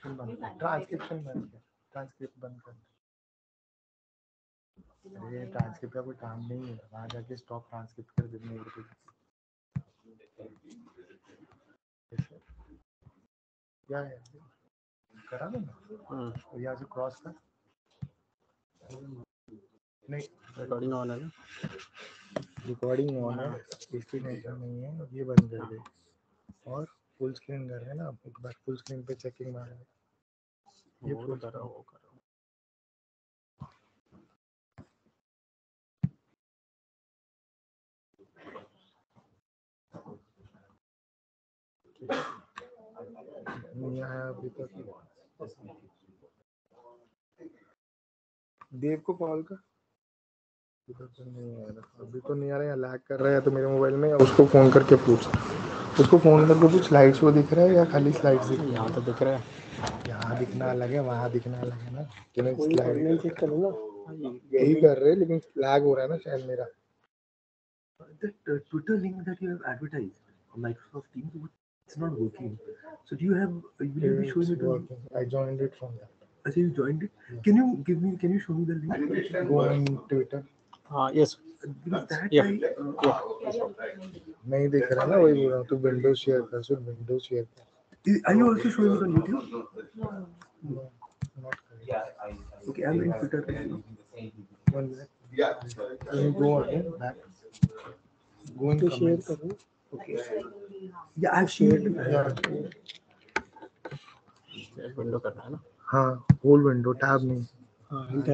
Transcription बंद कर, transcript बंद कर। अरे ट्रांसक्रिप्ट का कोई काम नहीं है, वहाँ जाके स्टॉप ट्रांसक्रिप्ट कर देने को। क्या है करा दो ना, यहाँ से क्रॉस कर। नहीं रिकॉर्डिंग ऑन है ना, रिकॉर्डिंग ऑन है, इसकी टेंशन नहीं है, ये बंद कर दे। और फुल स्क्रीन कर रहे हैं ना, एक बार फुल स्क्रीन पे चेकिंग मार रहे हैं। ये फुल कर रहा हूँ। नहीं आया अभी तक। देव को कॉल कर, इधर तो नहीं आ रहा, अभी तो नहीं आ रहा है, लैग कर रहा है तो मेरे मोबाइल में। उसको फ़ोन करके पूछ, उसको फ़ोन करके पूछ लाइट शो दिख रहा है या खाली स्लाइड्स दिख रहा है। यहाँ तो दिख रहा है, यहाँ दिखना अलग है, वहाँ दिखना अलग है ना। तुम्हें स्लाइड चेक करूँगा, यही कर रहे, लेकिन लैग हो रहा है ना शायद मेरा। That Twitter link that you have advertised on Microsoft Teams, it's not working. So do you have? Will you be showing It's it on? working. I joined it from that. So you joined it. Yeah. Can you give me? Can you show me the link? Go on Twitter. हाँ yes, Because that Yeah. नहीं दिख रहा ना, वही बोल रहा हूँ। तो विंडोज शेयर कर, सिर्फ विंडोज शेयर कर। Are you also showing it on YouTube? No, not correct. Okay, I'm in Twitter. 1 minute. Can you go again back? Go in comments. Okay. Yeah, I've shared it. Yeah. Window करना है ना। हाँ, whole window, tab नहीं।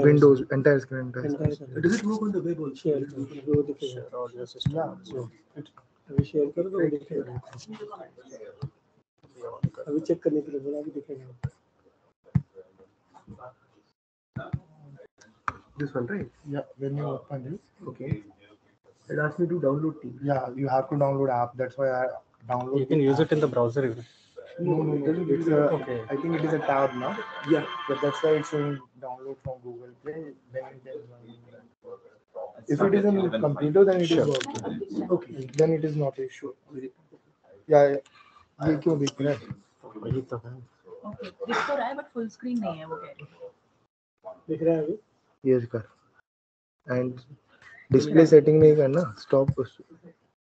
Windows, entire screen, entire screen. Does it work on the web also? Share और ये system अभी share करो तो दिखेगा, अभी चेक करने के लिए बोला, अभी दिखेगा। This one, right? Yeah, when you open it, Okay. It asked me to download Teams. yeah, you have to download app. That's why I download. You can use it in the browser even. No. It's Okay. I think it is a tab now. Yeah. But that's why it's showing download from Google Play. Then you can download. If it is on computer, then it is working. Okay. Then it is not a issue. Yeah. ये क्यों दिख रहा है? वही तो है, okay दिख तो रहा है बट फुल स्क्रीन नहीं है, वो कह रही है। दिख रहा है अभी। ये कर एंड डिस्प्ले सेटिंग नहीं करना, स्टॉप।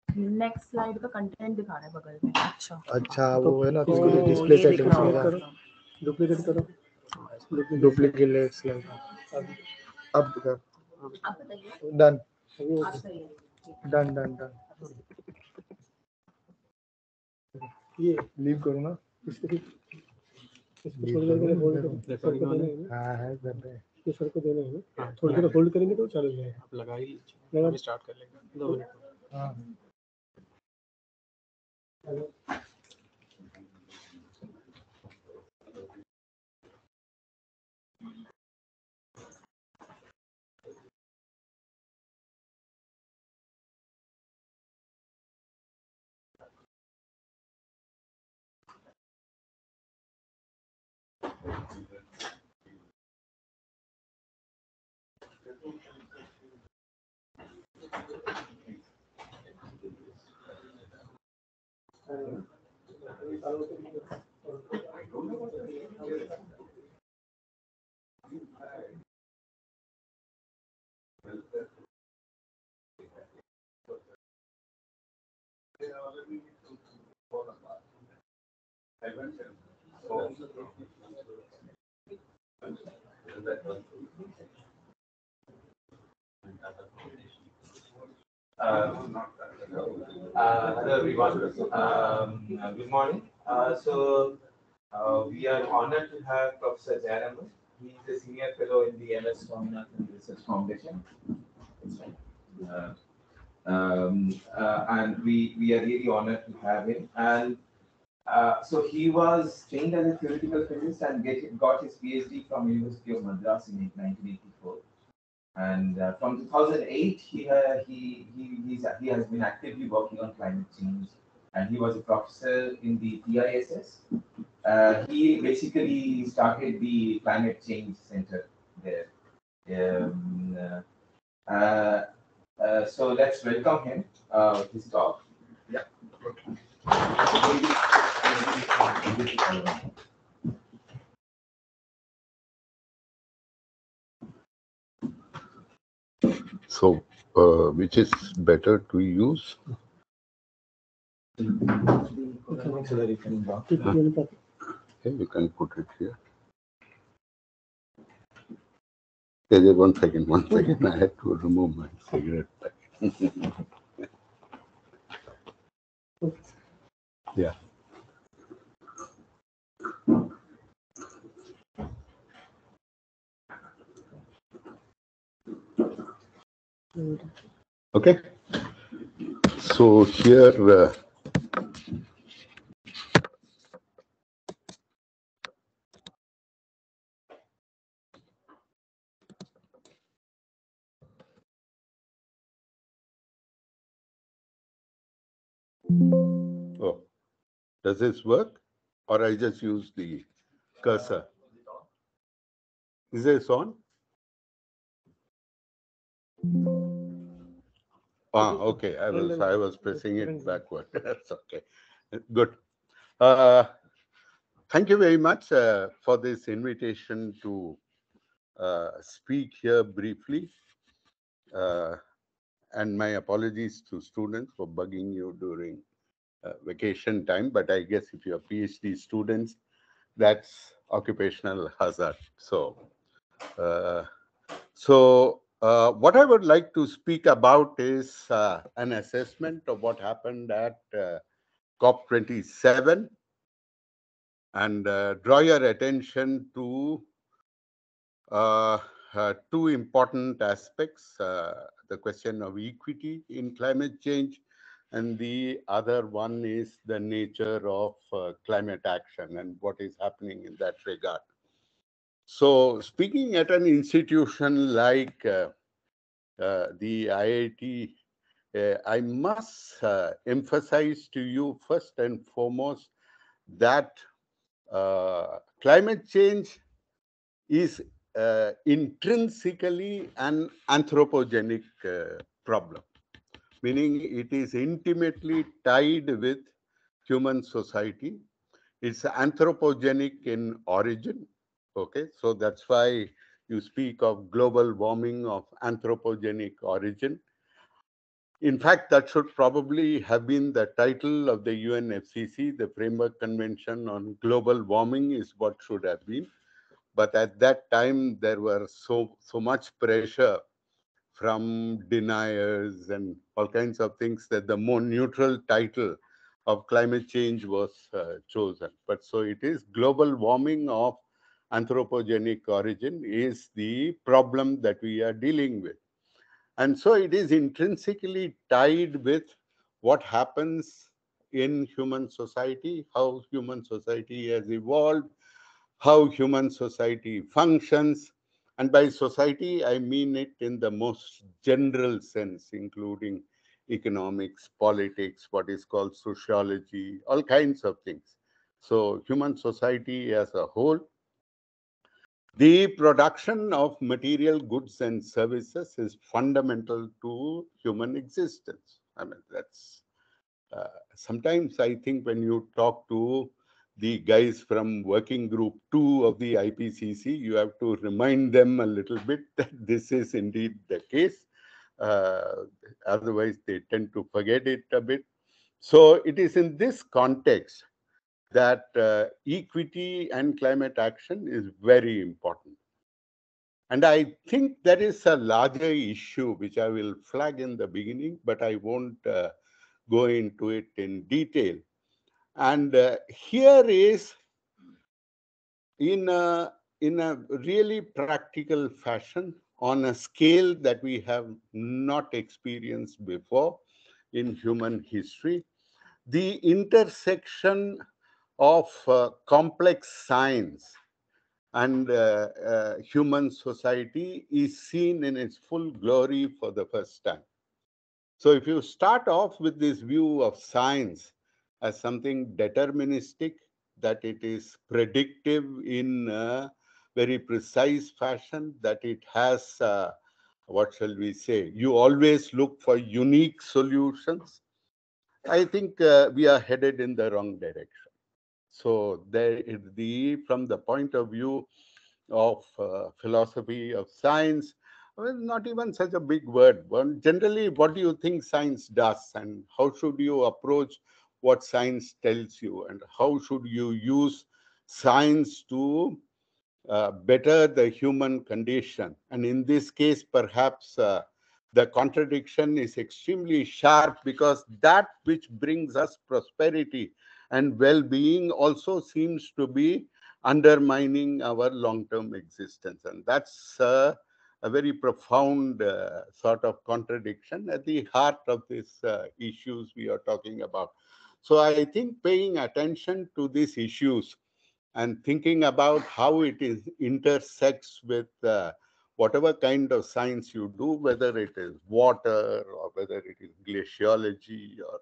नेक्स्ट स्लाइड का कंटेंट दिखा रहा है बगल में। अच्छा वो है ना, तो इसको डिस्प्ले सेटिंग करो, डुप्लीकेट करो, डुप्लीकेट स्लाइड अब कर। आप बताइए, डन आप सही है। डन ये लीव करो ना, इसको थोड़ी देर के लिए होल्ड करो। हाँ है कर रहे हैं, ये सर को देना है ना, थोड़ी देर होल्ड करेंगे तो चल जाएगा। आप लगा ही लीजिए, अभी स्टार्ट कर लेंगे 2 मिनट। हाँ Hello everyone. Good morning. We are honored to have Professor Jayaraman. He is a senior fellow in the MS Swaminathan Research Foundation. And we are really honored to have him. And so he was trained as a theoretical physicist and got his PhD from University of Madras in 1984. And from 2008, he has been actively working on climate change, and he was a professor in the TISS. He basically started the Climate Change Center there. So let's welcome him with his talk. Yeah. So, which is better to use? So that you can walk. Okay, you can put it here. Okay, just 1 second, 1 second. I had to remove my cigarette packet. Yeah. Okay. So here, oh, does this work? Or I just use the cursor? Is this on? Ah, okay. I was pressing it backward. That's okay. Good. Thank you very much for this invitation to speak here briefly. And my apologies to students for bugging you during vacation time. But I guess if you're PhD students, that's occupational hazard. So, what I would like to speak about is an assessment of what happened at COP27 and draw your attention to two important aspects, the question of equity in climate change, and the other one is the nature of climate action and what is happening in that regard. So speaking at an institution like the IIT, I must emphasize to you first and foremost that climate change is intrinsically an anthropogenic problem, meaning it is intimately tied with human society. It's anthropogenic in origin. Okay, so that's why you speak of global warming of anthropogenic origin. In fact, that should probably have been the title of the UNFCCC, the Framework Convention on Global Warming is what should have been. But at that time, there were so much pressure from deniers and all kinds of things that the more neutral title of climate change was chosen. But so it is global warming of anthropogenic origin is the problem that we are dealing with. And so it is intrinsically tied with what happens in human society, how human society has evolved, how human society functions. And by society, I mean it in the most general sense, including economics, politics, what is called sociology, all kinds of things. So human society as a whole. The production of material goods and services is fundamental to human existence. I mean, that's sometimes I think when you talk to the guys from working group 2 of the IPCC, you have to remind them a little bit that this is indeed the case. Otherwise, they tend to forget it a bit. So it is in this context that equity and climate action is very important. And I think there is a larger issue which I will flag in the beginning, but I won't go into it in detail. And here is in a really practical fashion on a scale that we have not experienced before in human history, the intersection of complex science and human society is seen in its full glory for the first time. So if you start off with this view of science as something deterministic, that it is predictive in a very precise fashion, that it has, what shall we say, you always look for unique solutions, I think we are headed in the wrong direction. So from the point of view of philosophy of science, Well, not even such a big word. But generally, what do you think science does, and how should you approach what science tells you, and how should you use science to better the human condition? And in this case, perhaps the contradiction is extremely sharp, because that which brings us prosperity and well-being also seems to be undermining our long-term existence. And that's a very profound sort of contradiction at the heart of these issues we are talking about. So I think paying attention to these issues and thinking about how it is intersects with whatever kind of science you do, whether it is water or whether it is glaciology or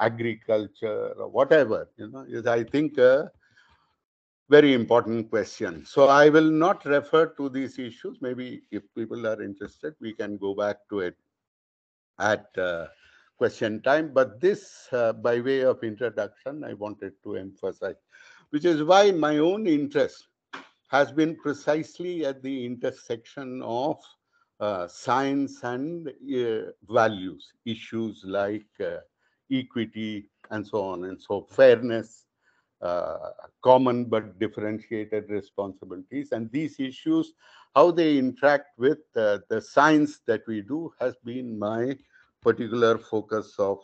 agriculture or whatever, is, I think, a very important question. So I will not refer to these issues. Maybe if people are interested, we can go back to it at question time. But this, by way of introduction, I wanted to emphasize, which is why my own interest has been precisely at the intersection of science and values, issues like equity and so on, and so fairness, common but differentiated responsibilities. And these issues, how they interact with the science that we do, has been my particular focus of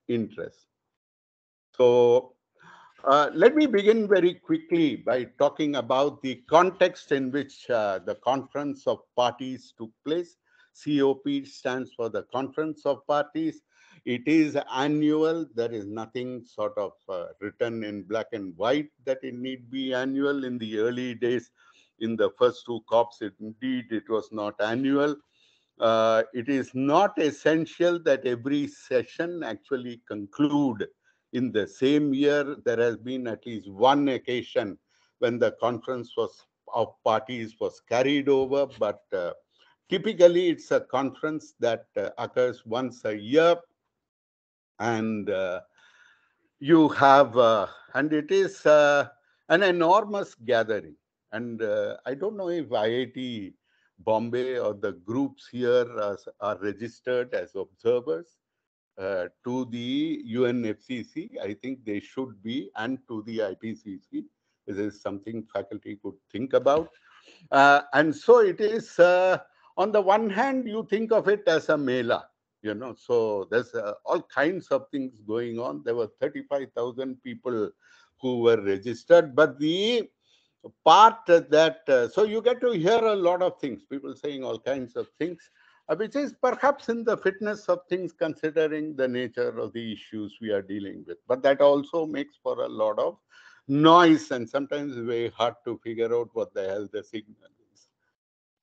interest. So let me begin very quickly by talking about the context in which the Conference of Parties took place. COP stands for the Conference of Parties. It is annual. There is nothing sort of written in black and white that it need be annual. In the early days, in the first two COPs, indeed it was not annual. It is not essential that every session actually conclude in the same year. There has been at least one occasion when the conference of parties was carried over, but typically it's a conference that occurs once a year, and you have, and it is an enormous gathering. And I don't know if IIT Bombay or the groups here are registered as observers to the UNFCCC. I think they should be, and to the IPCC. This is something faculty could think about. And so it is, on the one hand, you think of it as a mela, so there's all kinds of things going on. There were 35,000 people who were registered, but the part that, so you get to hear a lot of things, people saying all kinds of things, which is perhaps in the fitness of things, considering the nature of the issues we are dealing with. But that also makes for a lot of noise, and sometimes it's very hard to figure out what the hell the signal is.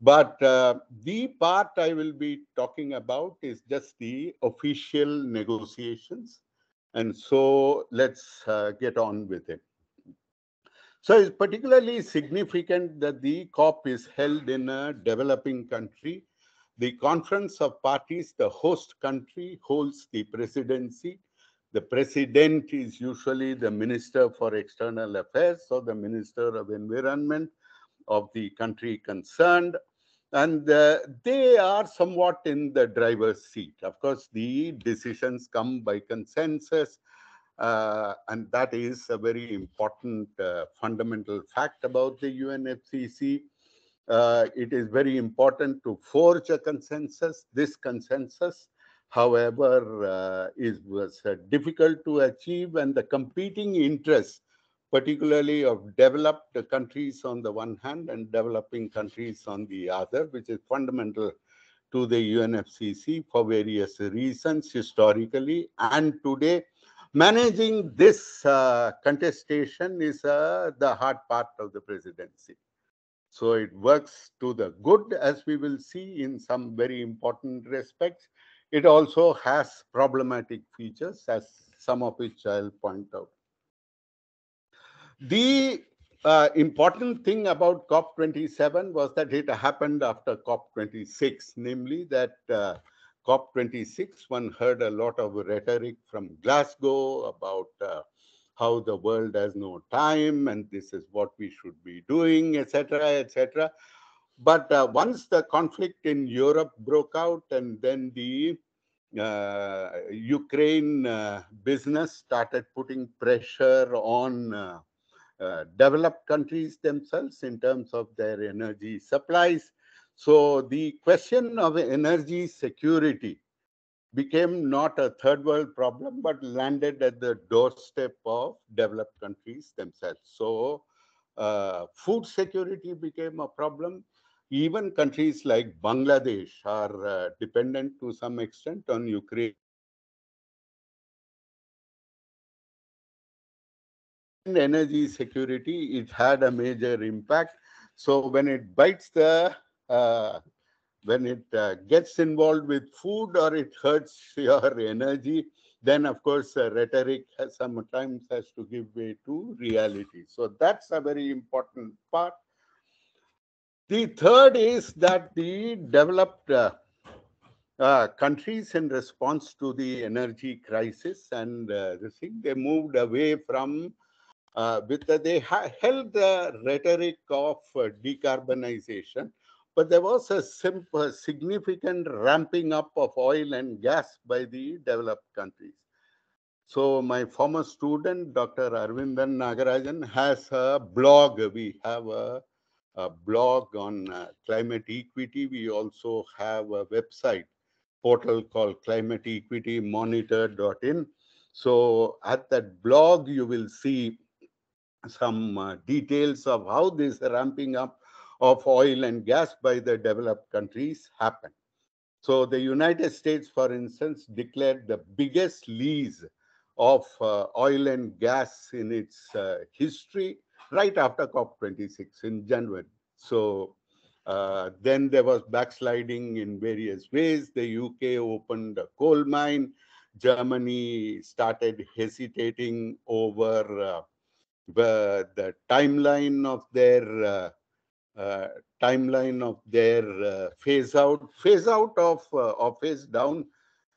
But the part I will be talking about is just the official negotiations. And so let's get on with it. So it's particularly significant that the COP is held in a developing country. The Conference of Parties, the host country, holds the presidency. The president is usually the Minister for External Affairs or the Minister of Environment of the country concerned. And they are somewhat in the driver's seat. Of course, the decisions come by consensus. And that is a very important fundamental fact about the UNFCCC. It is very important to forge a consensus. This consensus, however, was difficult to achieve, and the competing interests, particularly of developed countries on the one hand and developing countries on the other, which is fundamental to the UNFCCC for various reasons historically and today. Managing this contestation is the hard part of the presidency. So it works to the good, as we will see in some very important respects. It also has problematic features, as some of which I'll point out. The important thing about COP27 was that it happened after COP26, namely that COP26, one heard a lot of rhetoric from Glasgow about how the world has no time and this is what we should be doing, etc., etc. But once the conflict in Europe broke out, and then the Ukraine business started putting pressure on developed countries themselves in terms of their energy supplies. So the question of energy security became not a third world problem, but landed at the doorstep of developed countries themselves. So food security became a problem. Even countries like Bangladesh are dependent to some extent on Ukraine. Energy security, it had a major impact. So when it bites the when it gets involved with food or it hurts your energy, then of course rhetoric sometimes has to give way to reality. So that's a very important part. The third is that the developed countries, in response to the energy crisis and this thing, they moved away from they held the rhetoric of decarbonization, but there was a significant ramping up of oil and gas by the developed countries. So my former student, Dr. Arvindan Nagarajan, has a blog. We have a blog on climate equity. We also have a website portal called climateequitymonitor.in. So at that blog, you will see some details of how this ramping up of oil and gas by the developed countries happened. So the United States, for instance, declared the biggest lease of oil and gas in its history right after COP26 in January. So then there was backsliding in various ways. The UK opened a coal mine. Germany started hesitating over the timeline of their phase out of or phase down,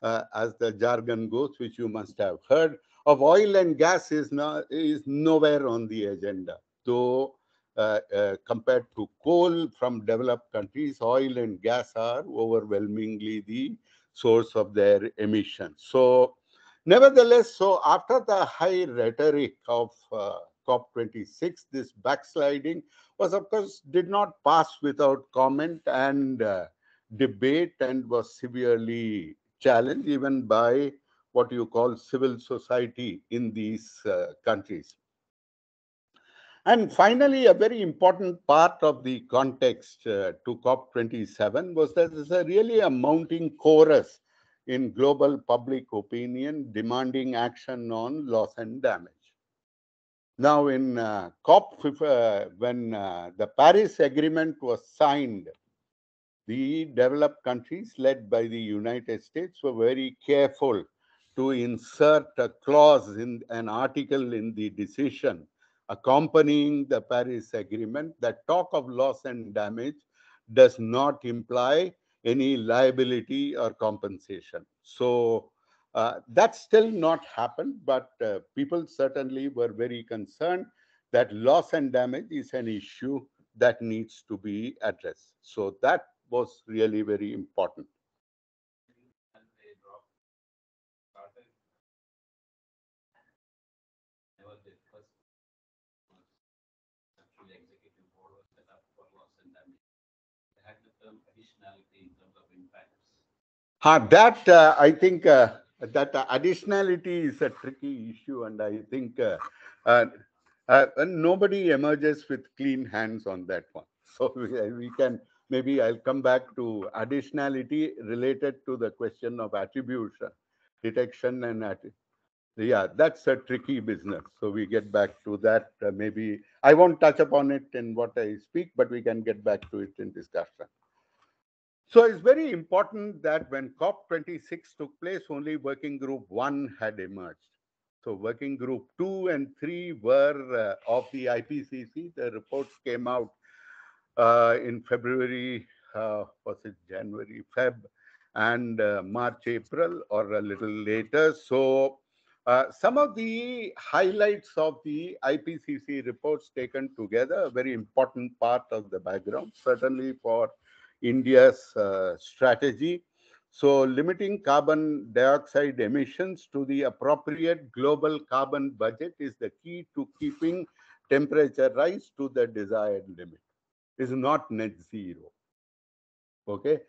as the jargon goes, which you must have heard of. Oil and gas is nowhere on the agenda. Though compared to coal from developed countries, oil and gas are overwhelmingly the source of their emissions. So nevertheless, so after the high rhetoric of COP26, this backsliding was, of course, did not pass without comment and debate, and was severely challenged even by what you call civil society in these countries. And finally, a very important part of the context to COP27 was that there's really a mounting chorus in global public opinion demanding action on loss and damage. Now, in when the Paris Agreement was signed, the developed countries led by the United States were very careful to insert a clause in an article in the decision accompanying the Paris Agreement that talk of loss and damage does not imply any liability or compensation. So that's still not happened, but people certainly were very concerned that loss and damage is an issue that needs to be addressed. So that was really very important. That I think that additionality is a tricky issue, and I think nobody emerges with clean hands on that one. So we can, maybe I'll come back to additionality related to the question of attribution, detection, and yeah, that's a tricky business. So we get back to that. Maybe I won't touch upon it in what I speak, but we can get back to it in discussion. So it's very important that when COP26 took place, only working group 1 had emerged. So working group 2 and 3 were of the IPCC. The reports came out in February, was it January, Feb, and March, April, or a little later. So Some of the highlights of the IPCC reports taken together, a very important part of the background, certainly for India's strategy. So limiting carbon dioxide emissions to the appropriate global carbon budget is the key to keeping temperature rise to the desired limit. It's not net zero. Okay.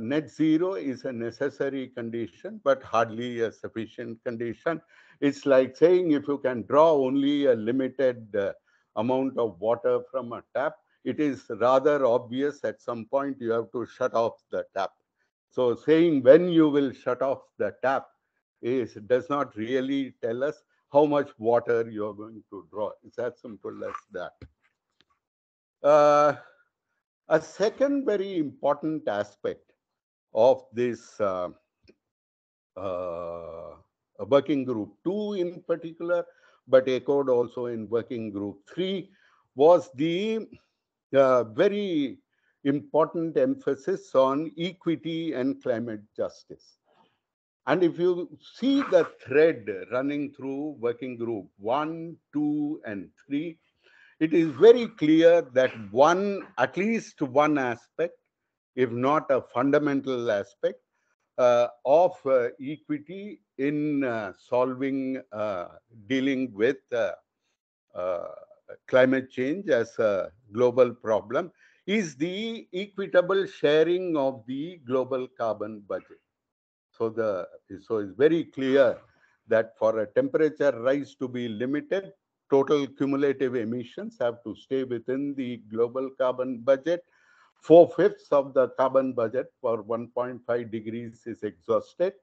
Net zero is a necessary condition, but hardly a sufficient condition. It's like saying if you can draw only a limited amount of water from a tap, it is rather obvious at some point you have to shut off the tap. So saying when you will shut off the tap does not really tell us how much water you're going to draw. It's as simple as that. A second very important aspect of this working group 2 in particular, but echoed also in working group 3, was the very important emphasis on equity and climate justice. And if you see the thread running through working group 1, 2, and 3, it is very clear that at least one aspect, if not a fundamental aspect, of equity in dealing with climate change as a global problem is the equitable sharing of the global carbon budget. So it's very clear that for a temperature rise to be limited, total cumulative emissions have to stay within the global carbon budget. 4/5 of the carbon budget for 1.5 degrees is exhausted.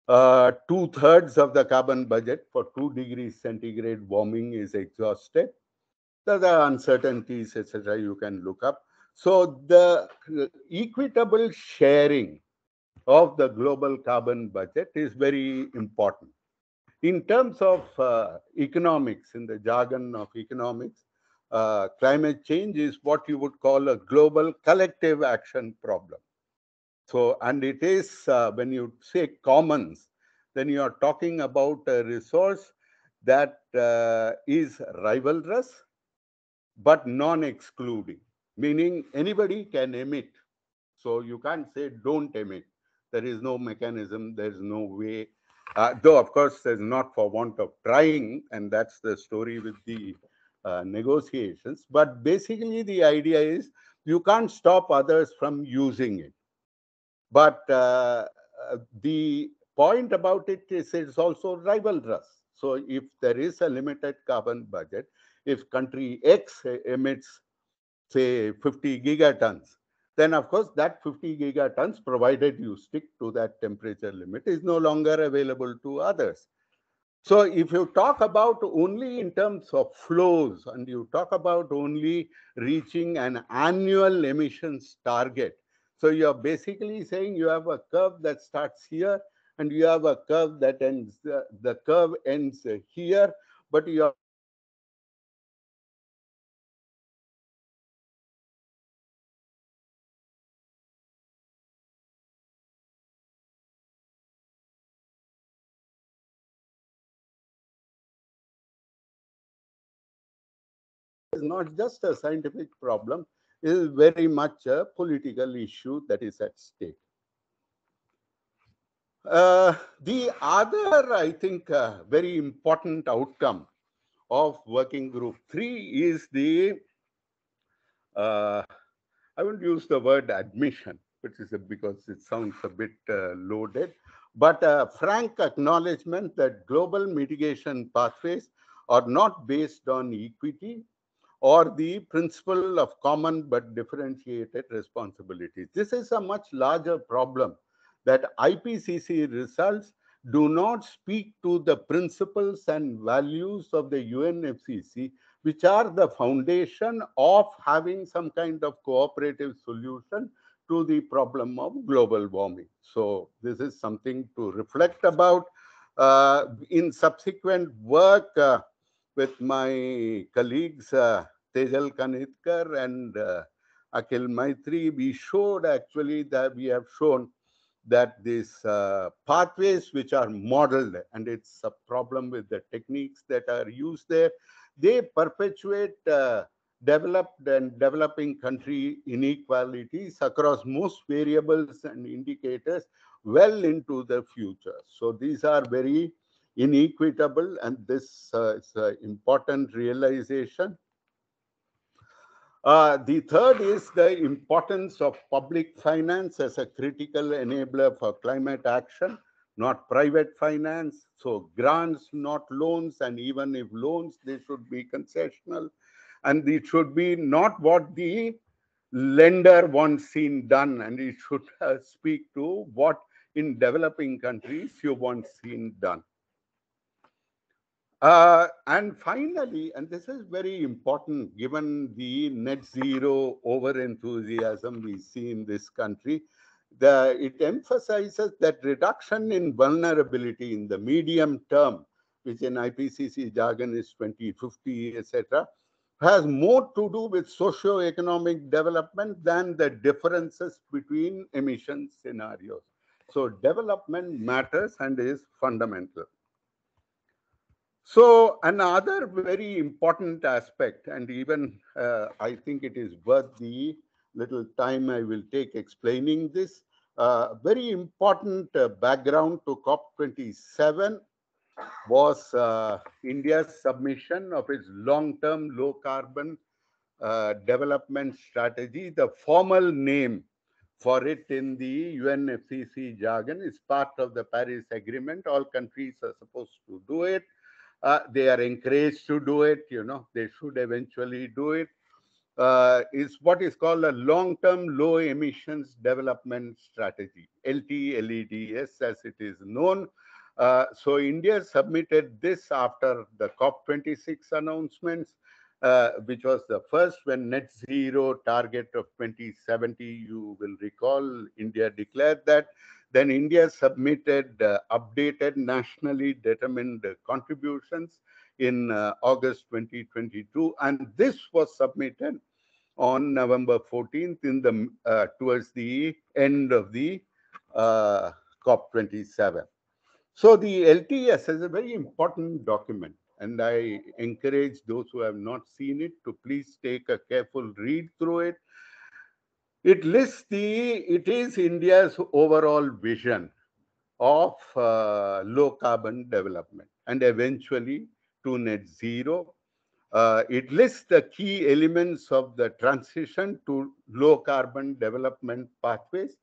2/3 of the carbon budget for 2 degrees centigrade warming is exhausted. There are uncertainties, etc. you can look up. So the equitable sharing of the global carbon budget is very important. In terms of economics, in the jargon of economics, climate change is what you would call a global collective action problem. So, and it is, when you say commons, then you are talking about a resource that is rivalrous, but non-excluding, meaning anybody can emit. So you can't say don't emit. There is no mechanism, there's no way. Though, of course, there's not for want of trying, and that's the story with the negotiations. But basically, the idea is you can't stop others from using it. But the point about it is it's also rivalrous. So if there is a limited carbon budget, if country X emits, say, 50 gigatons, then of course that 50 gigatons, provided you stick to that temperature limit, is no longer available to others. So if you talk about only in terms of flows and you talk about only reaching an annual emissions target, so you're basically saying you have a curve that starts here and you have a curve that ends, the curve ends here, but you are is not just a scientific problem, it is very much a political issue that is at stake. The other, I think, very important outcome of working group 3 is the, I won't use the word admission, which is because it sounds a bit loaded, but frank acknowledgement that global mitigation pathways are not based on equity or the principle of common but differentiated responsibilities. This is a much larger problem, that IPCC results do not speak to the principles and values of the UNFCCC, which are the foundation of having some kind of cooperative solution to the problem of global warming. So this is something to reflect about. In subsequent work with my colleagues, Tejal Kanitkar and Akhil Maitri, we showed actually that we have shown that these pathways which are modeled, and it's a problem with the techniques that are used there, they perpetuate developed and developing country inequalities across most variables and indicators well into the future. So these are very inequitable, and this is an important realization. The third is the importance of public finance as a critical enabler for climate action, not private finance. So grants, not loans, and even if loans, they should be concessional. And it should be not what the lender wants seen done, and it should speak to what in developing countries you want seen done. And finally, and this is very important given the net zero over enthusiasm we see in this country, it emphasizes that reduction in vulnerability in the medium term, which in IPCC jargon is 2050, etc., has more to do with socio-economic development than the differences between emission scenarios. So development matters and is fundamental. So another very important aspect, and even I think it is worth the little time I will take explaining this, very important background to COP27 was India's submission of its long-term low-carbon development strategy. The formal name for it in the UNFCCC jargon is part of the Paris Agreement. All countries are supposed to do it. They are encouraged to do it, they should eventually do it. Is what is called a long-term low emissions development strategy, LTLEDS as it is known. So India submitted this after the COP26 announcements, which was the first when net zero target of 2070, you will recall, India declared that. Then India submitted updated nationally determined contributions in August 2022, and this was submitted on November 14th in the towards the end of the COP27. So the LTS is a very important document, and I encourage those who have not seen it to please take a careful read through it. It is India's overall vision of low carbon development and eventually to net zero. It lists the key elements of the transition to low carbon development pathways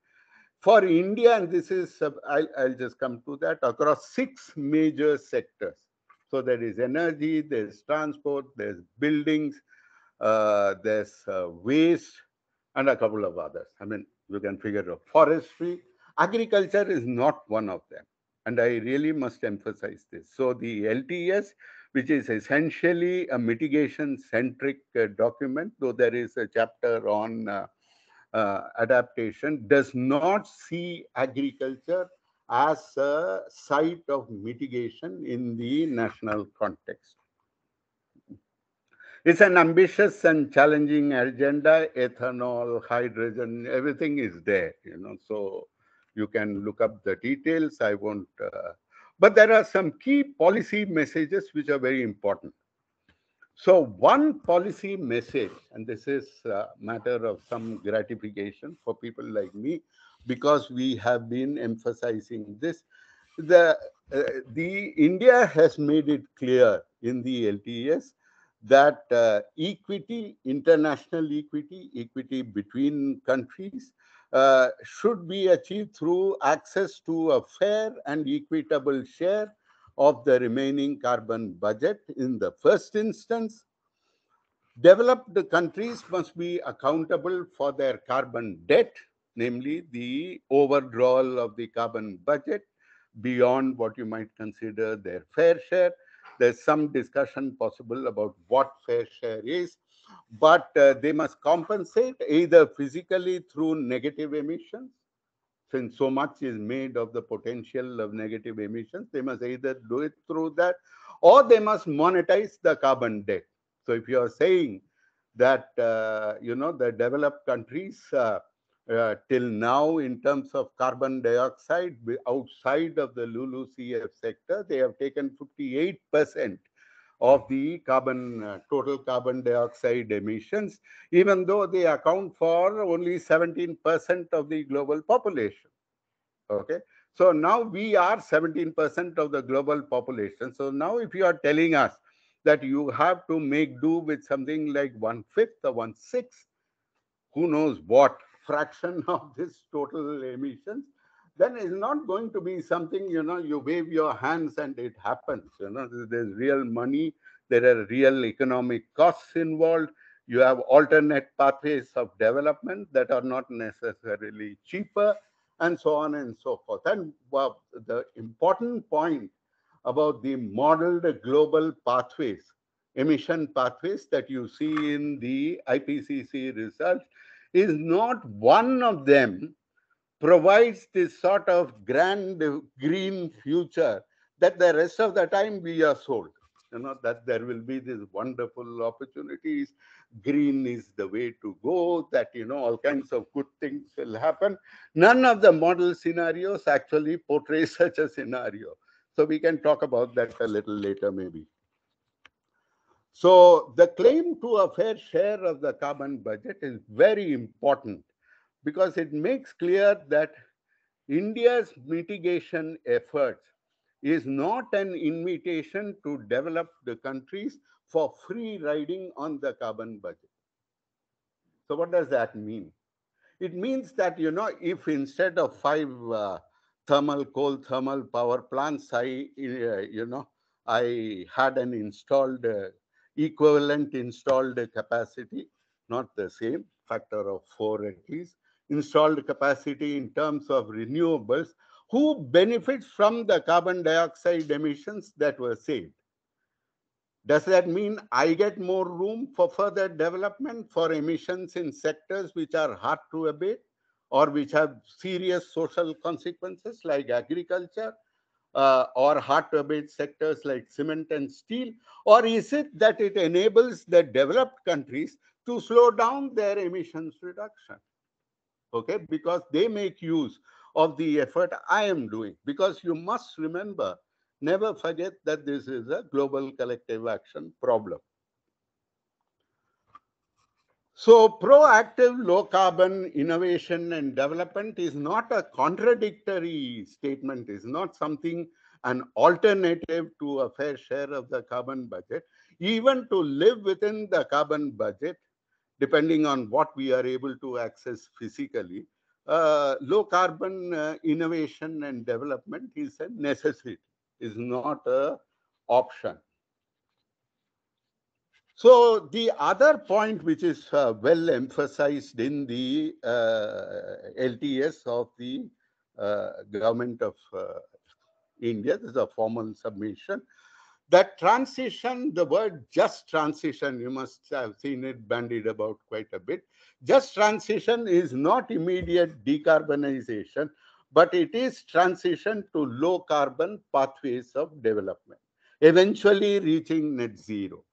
for India, and this is, I'll just come to that, across 6 major sectors. So there is energy, there's transport, there's buildings, there's waste, and a couple of others. I mean, you can figure out forestry. Agriculture is not one of them. And I really must emphasize this. So the LTS, which is essentially a mitigation-centric document, though there is a chapter on adaptation, does not see agriculture as a site of mitigation in the national context. It's an ambitious and challenging agenda. Ethanol, hydrogen, everything is there, so you can look up the details. I won't, but there are some key policy messages which are very important. So one policy message, and this is a matter of some gratification for people like me, because we have been emphasizing this, the India has made it clear in the LTS that equity, international equity between countries should be achieved through access to a fair and equitable share of the remaining carbon budget in the first instance. Developed countries must be accountable for their carbon debt, namely the overdrawal of the carbon budget beyond what you might consider their fair share. There's some discussion possible about what fair share is, but they must compensate either physically through negative emissions, since so much is made of the potential of negative emissions. They must either do it through that, or they must monetize the carbon debt. So if you are saying that, the developed countries till now in terms of carbon dioxide outside of the LULUCF sector. They have taken 58% of the total carbon dioxide emissions, even though they account for only 17% of the global population. Okay. So now we are 17% of the global population. So now if you are telling us that you have to make do with something like 1/5 or 1/6, who knows what fraction of this total emissions, then it's not going to be something, you wave your hands and it happens. There's real money, there are real economic costs involved. You have alternate pathways of development that are not necessarily cheaper, and so on and so forth. And the important point about the modeled global pathways, emission pathways that you see in the IPCC results, is not one of them provides this sort of grand green future that the rest of the time we are sold. That there will be these wonderful opportunities, green is the way to go, that, all kinds of good things will happen. None of the model scenarios actually portray such a scenario. So we can talk about that a little later, maybe. So the claim to a fair share of the carbon budget is very important because it makes clear that India's mitigation efforts is not an invitation to develop the countries for free riding on the carbon budget. So what does that mean? It means that, if instead of 5 coal thermal power plants, I had an installed equivalent installed capacity, not the same, factor of 4 at least, installed capacity in terms of renewables, who benefits from the carbon dioxide emissions that were saved? Does that mean I get more room for further development for emissions in sectors which are hard to abate or which have serious social consequences like agriculture, or hard to abate sectors like cement and steel? Or is it that it enables the developed countries to slow down their emissions reduction? Okay, because they make use of the effort I am doing. Because you must remember, never forget that this is a global collective action problem. So proactive low carbon innovation and development is not a contradictory statement, is not something, an alternative to a fair share of the carbon budget. Even to live within the carbon budget, depending on what we are able to access physically, low carbon innovation and development is a necessity, is not an option. So the other point which is well emphasized in the LTS of the government of India, this is a formal submission, that transition, the word just transition, you must have seen it bandied about quite a bit. Just transition is not immediate decarbonization, but it is transition to low carbon pathways of development, eventually reaching net zero.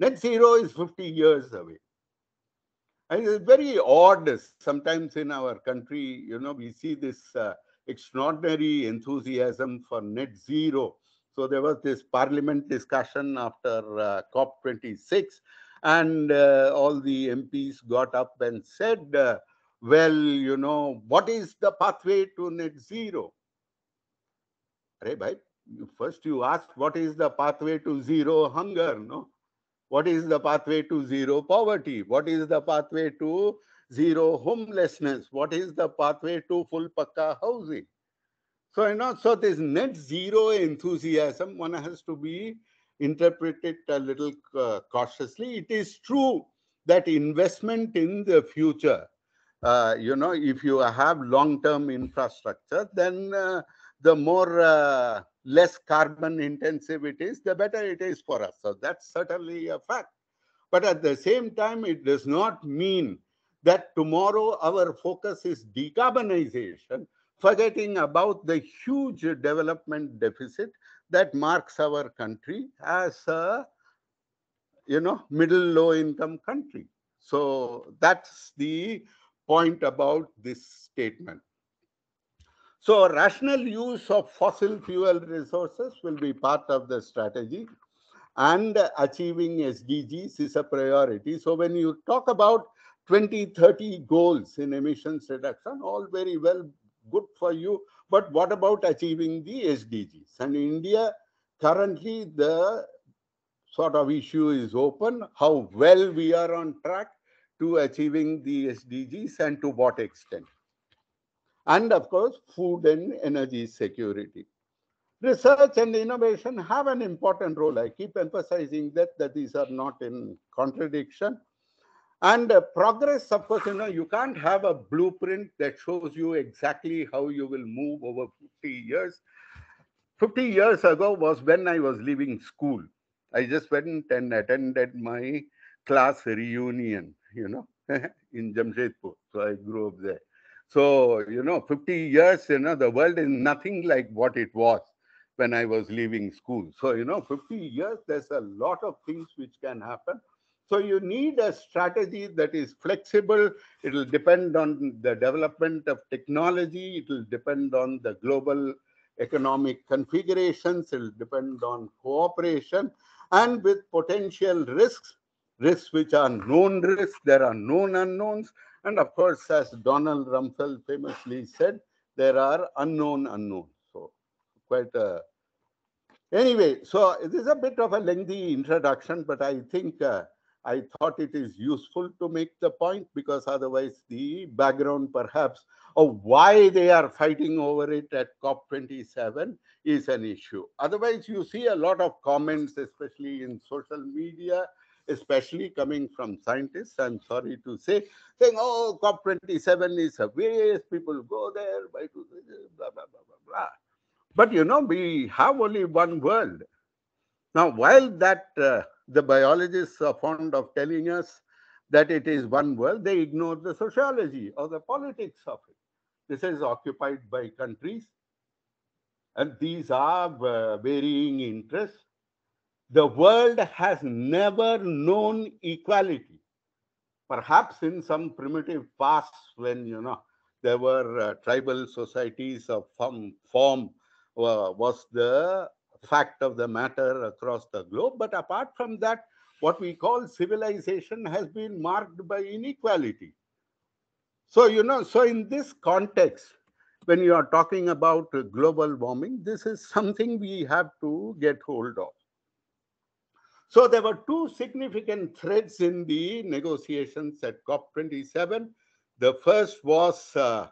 Net zero is 50 years away. And it's very odd sometimes in our country, we see this extraordinary enthusiasm for net zero. So there was this parliament discussion after COP26, and all the MPs got up and said, well, what is the pathway to net zero? First you ask, what is the pathway to zero hunger, no? What is the pathway to zero poverty? What is the pathway to zero homelessness? What is the pathway to full pakka housing? So, so this net zero enthusiasm, one has to be interpreted a little cautiously. It is true that investment in the future, if you have long-term infrastructure, then the more less carbon intensive it is, the better it is for us. So that's certainly a fact. But at the same time, it does not mean that tomorrow our focus is decarbonization, forgetting about the huge development deficit that marks our country as a, middle low income country. So that's the point about this statement. So rational use of fossil fuel resources will be part of the strategy, and achieving SDGs is a priority. So when you talk about 2030 goals in emissions reduction, all very well, good for you. But what about achieving the SDGs? And in India, currently the sort of issue is open, how well we are on track to achieving the SDGs and to what extent. And of course, food and energy security. Research and innovation have an important role. I keep emphasizing that these are not in contradiction. And progress, of course, you can't have a blueprint that shows you exactly how you will move over 50 years. 50 years ago was when I was leaving school. I just went and attended my class reunion, in Jamshedpur. So I grew up there. So, 50 years, the world is nothing like what it was when I was leaving school. So, 50 years, there's a lot of things which can happen. So you need a strategy that is flexible. It will depend on the development of technology. It will depend on the global economic configurations. It will depend on cooperation and with potential risks which are known risks. There are known unknowns. And of course, as Donald Rumsfeld famously said, there are unknown unknowns. So quite a... Anyway, so this is a bit of a lengthy introduction, but I think I thought it is useful to make the point, because otherwise the background perhaps of why they are fighting over it at COP27 is an issue. Otherwise, you see a lot of comments, especially in social media, especially coming from scientists, I'm sorry to say, saying, oh, COP27 is a waste, people go there, why do this, blah, blah, blah, blah, blah. But we have only one world. Now, while that the biologists are fond of telling us that it is one world, they ignore the sociology or the politics of it. This is occupied by countries, and these are varying interests. The world has never known equality. Perhaps in some primitive past, when there were tribal societies of some form, was the fact of the matter across the globe. But apart from that, what we call civilization has been marked by inequality. So, so in this context, when you are talking about global warming, this is something we have to get hold of. So there were two significant threads in the negotiations at COP27. The first was a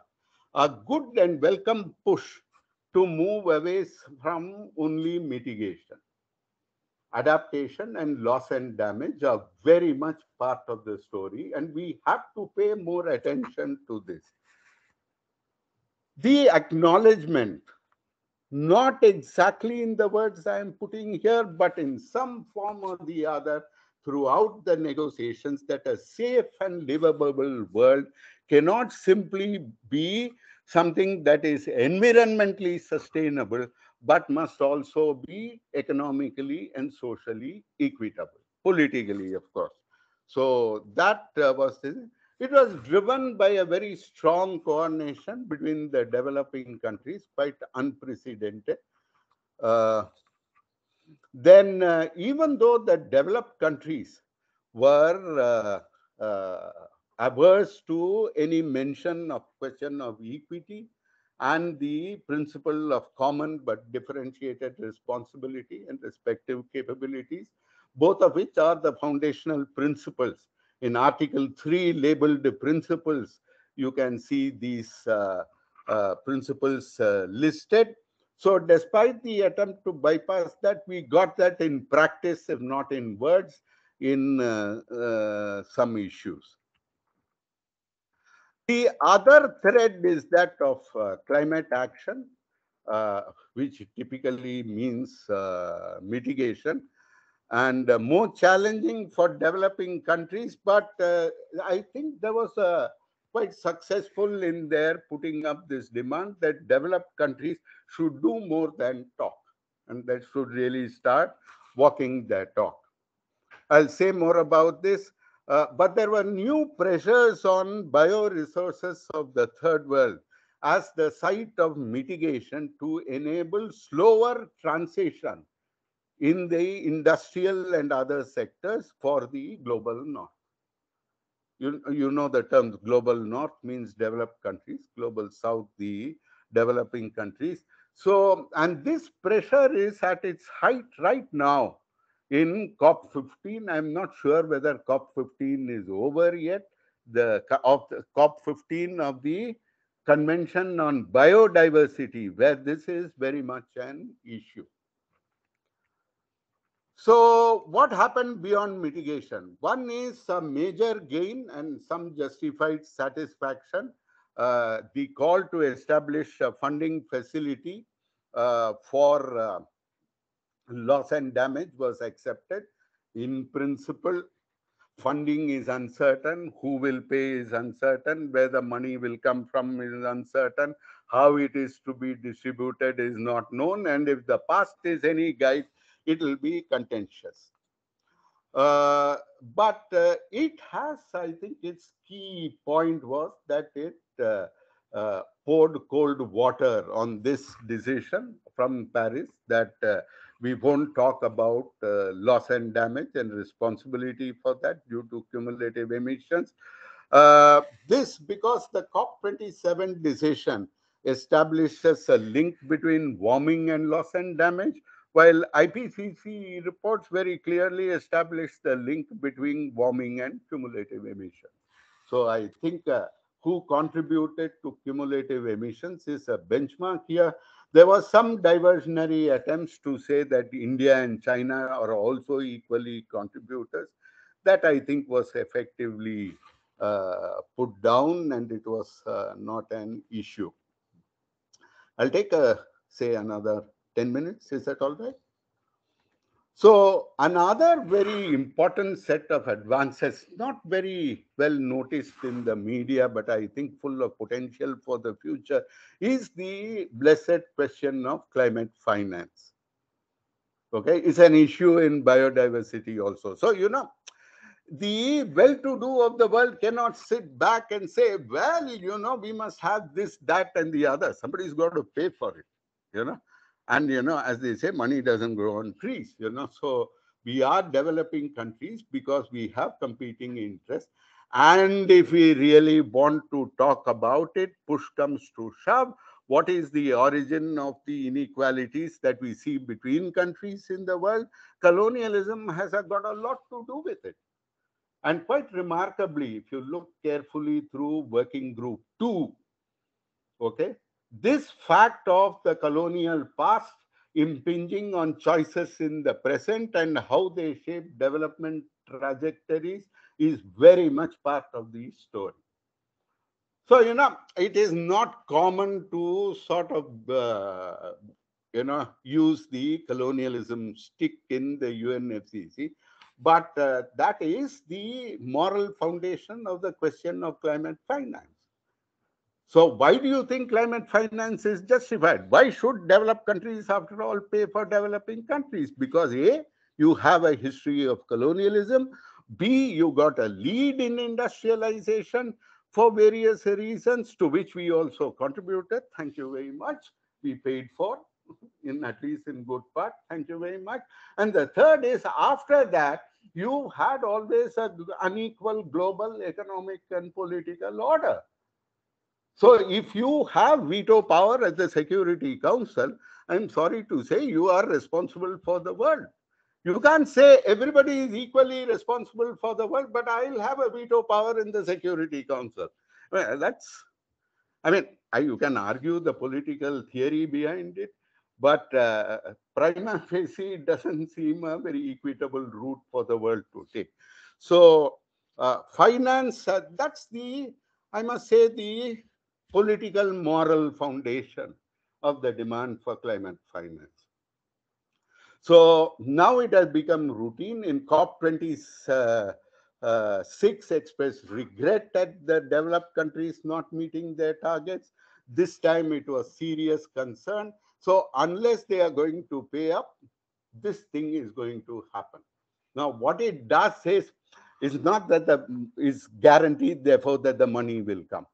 good and welcome push to move away from only mitigation. Adaptation and loss and damage are very much part of the story, and we have to pay more attention to this. The acknowledgement, not exactly in the words I am putting here, but in some form or the other throughout the negotiations, that a safe and livable world cannot simply be something that is environmentally sustainable, but must also be economically and socially equitable, politically, of course. So that was this. It was driven by a very strong coordination between the developing countries, quite unprecedented. Then, even though the developed countries were averse to any mention of question of equity and the principle of common but differentiated responsibility and respective capabilities, both of which are the foundational principles. In Article 3 labeled principles, you can see these principles listed. So despite the attempt to bypass that, we got that in practice, if not in words, in some issues. The other thread is that of climate action, which typically means mitigation, and more challenging for developing countries. But I think there was a quite successful in their putting up this demand that developed countries should do more than talk, and that should really start walking their talk. I'll say more about this. But there were new pressures on bioresources of the third world as the site of mitigation to enable slower transition in the industrial and other sectors for the global north. You know the terms global north means developed countries, global south, the developing countries. So, and this pressure is at its height right now in COP15. I'm not sure whether COP15 is over yet. The COP15 of the Convention on Biodiversity, where this is very much an issue. So what happened beyond mitigation? One is a major gain and some justified satisfaction. The call to establish a funding facility for loss and damage was accepted. In principle, funding is uncertain, who will pay is uncertain, where the money will come from is uncertain, how it is to be distributed is not known, and if the past is any guide, it will be contentious. But it has, I think, its key point was that it poured cold water on this decision from Paris that we won't talk about loss and damage and responsibility for that due to cumulative emissions. This because the COP27 decision establishes a link between warming and loss and damage, while IPCC reports very clearly establish the link between warming and cumulative emissions. So I think who contributed to cumulative emissions is a benchmark here. There was some diversionary attempts to say that India and China are also equally contributors. That I think was effectively put down, and it was not an issue. I'll take say another 10 minutes. Is that all right? So another very important set of advances, not very well noticed in the media, but I think full of potential for the future, is the blessed question of climate finance. Okay, it's an issue in biodiversity also. So, you know, the well-to-do of the world cannot sit back and say, well, you know, we must have this, that, and the other. Somebody's got to pay for it, you know. And, you know, as they say, money doesn't grow on trees, you know. So we are developing countries because we have competing interests. And if we really want to talk about it, push comes to shove. What is the origin of the inequalities that we see between countries in the world? Colonialism has got a lot to do with it. And quite remarkably, if you look carefully through Working Group 2, okay, this fact of the colonial past impinging on choices in the present and how they shape development trajectories is very much part of the story. So, you know, it is not common to sort of, you know, use the colonialism stick in the UNFCCC. But that is the moral foundation of the question of climate finance. So why do you think climate finance is justified? Why should developed countries, after all, pay for developing countries? Because A, you have a history of colonialism. B, you got a lead in industrialization for various reasons to which we also contributed. Thank you very much. We paid for, in at least in good part. Thank you very much. And the third is, after that, you had always an unequal global economic and political order. So if you have veto power at the Security Council, I'm sorry to say you are responsible for the world. You can't say everybody is equally responsible for the world, but I'll have a veto power in the Security Council. Well, that's, I mean, you can argue the political theory behind it, but prima facie, it doesn't seem a very equitable route for the world to take. So finance, that's the, I must say, the political moral foundation of the demand for climate finance. So now it has become routine. In COP26 expressed regret at the developed countries not meeting their targets. This time it was serious concern. So unless they are going to pay up, this thing is going to happen. Now what it does is, It's not that it's guaranteed, therefore, that the money will come.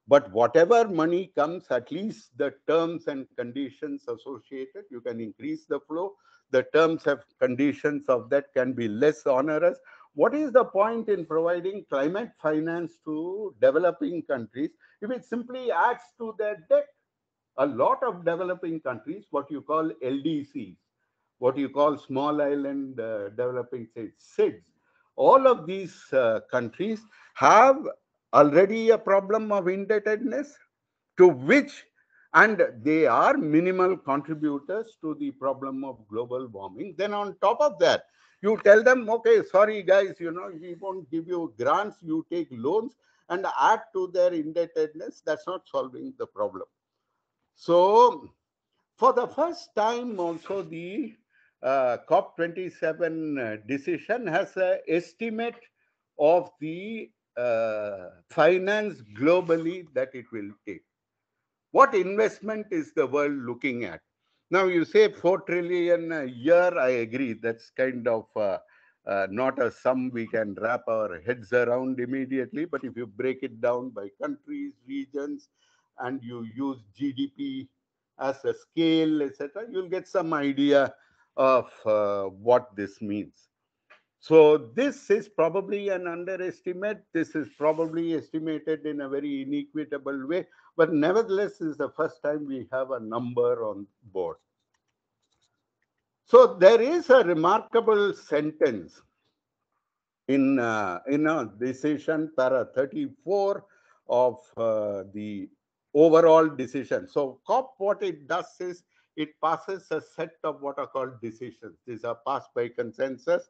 But whatever money comes, at least the terms and conditions associated, you can increase the flow. The terms and conditions of that can be less onerous. What is the point in providing climate finance to developing countries if it simply adds to their debt? A lot of developing countries, what you call LDCs, what you call small island developing states, SIDS, all of these countries have already a problem of indebtedness, to which, and they are minimal contributors to the problem of global warming. Then on top of that, you tell them, okay, sorry guys, we won't give you grants, you take loans and add to their indebtedness. That's not solving the problem. So for the first time also, the COP27 decision has an estimate of the finance globally that it will take. What investment is the world looking at? Now you say 4 trillion a year, I agree. That's kind of not a sum we can wrap our heads around immediately. But if you break it down by countries, regions, and you use GDP as a scale, etc., you'll get some idea of what this means. So this is probably an underestimate. This is probably estimated in a very inequitable way, but nevertheless, this is the first time we have a number on board. So there is a remarkable sentence in a decision, para 34 of the overall decision. So COP, what it does is it passes a set of what are called decisions. These are passed by consensus.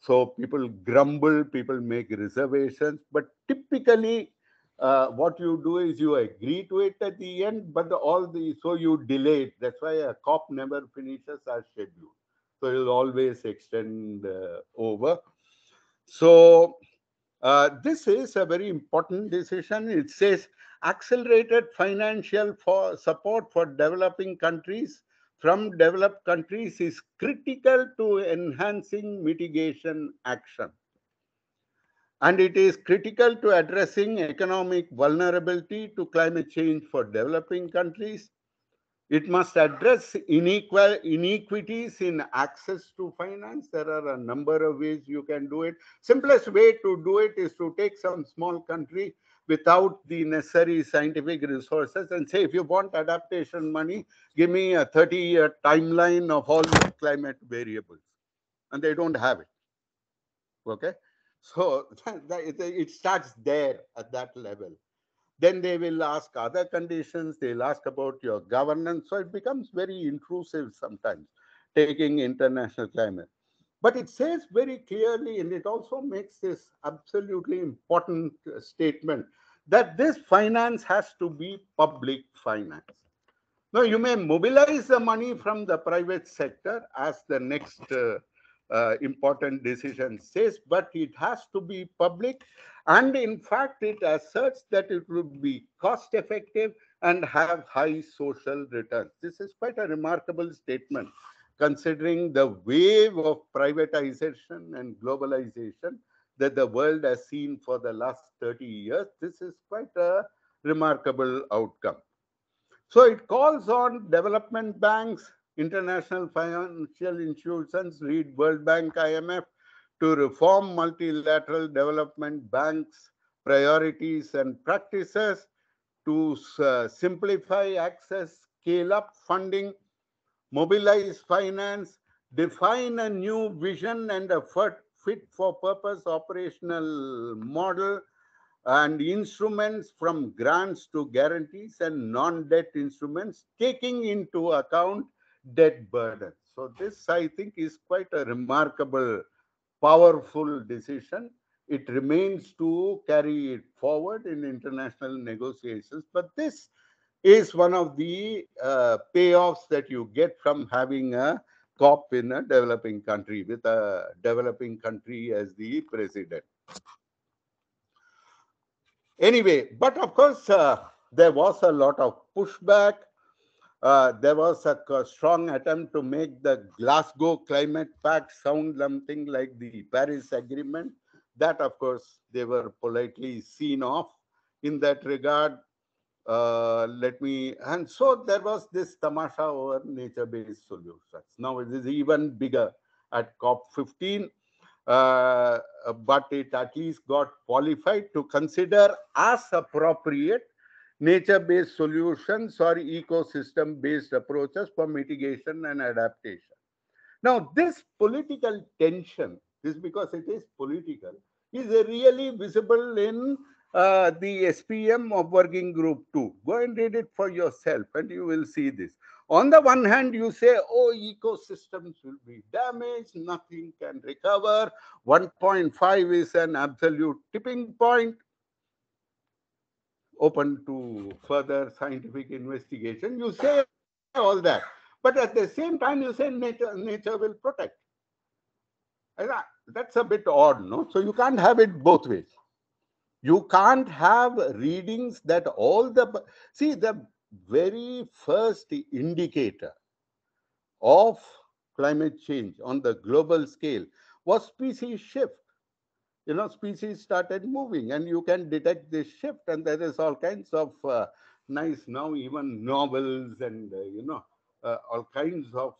So people grumble, people make reservations, but typically what you do is you agree to it at the end, but so you delay it. That's why a COP never finishes as scheduled. So it will always extend over. So this is a very important decision. It says accelerated financial support for developing countries from developed countries is critical to enhancing mitigation action. And it is critical to addressing economic vulnerability to climate change for developing countries. It must address inequities in access to finance. There are a number of ways you can do it. Simplest way to do it is to take some small country without the necessary scientific resources and say, if you want adaptation money, give me a 30-year timeline of all the climate variables. And they don't have it. Okay? So it starts there at that level. Then they will ask other conditions. They'll ask about your governance. So it becomes very intrusive sometimes, taking international climate. But it says very clearly, and it also makes this absolutely important statement, that this finance has to be public finance. Now, you may mobilize the money from the private sector, as the next important decision says, but it has to be public. And in fact, it asserts that it would be cost effective and have high social returns. This is quite a remarkable statement, considering the wave of privatization and globalization that the world has seen for the last 30 years. This is quite a remarkable outcome. So it calls on development banks, international financial institutions, read World Bank, IMF, to reform multilateral development banks' priorities and practices, to simplify access, scale up funding, mobilize finance, define a new vision and a fit for purpose operational model, and instruments from grants to guarantees and non-debt instruments, taking into account debt burden. So this, I think, is quite a remarkable, powerful decision. It remains to carry it forward in international negotiations. But this is one of the payoffs that you get from having a COP in a developing country, with a developing country as the president. Anyway, but of course, there was a lot of pushback. There was a strong attempt to make the Glasgow Climate Pact sound something like the Paris Agreement. That, of course, they were politely seen off in that regard. And so there was this tamasha over nature-based solutions. Now it is even bigger at COP15, but it at least got qualified to consider as appropriate nature-based solutions or ecosystem-based approaches for mitigation and adaptation. Now, this political tension, this because it is political, is really visible in the SPM of Working Group 2. Go and read it for yourself and you will see this. On the one hand, you say, oh, ecosystems will be damaged, nothing can recover. 1.5 is an absolute tipping point, open to further scientific investigation. You say all that. But at the same time, you say nature will protect. That's a bit odd, no? So you can't have it both ways. You can't have readings that all the... See, the very first indicator of climate change on the global scale was species shift. You know, species started moving and you can detect this shift, and there is all kinds of nice now even novels and, all kinds of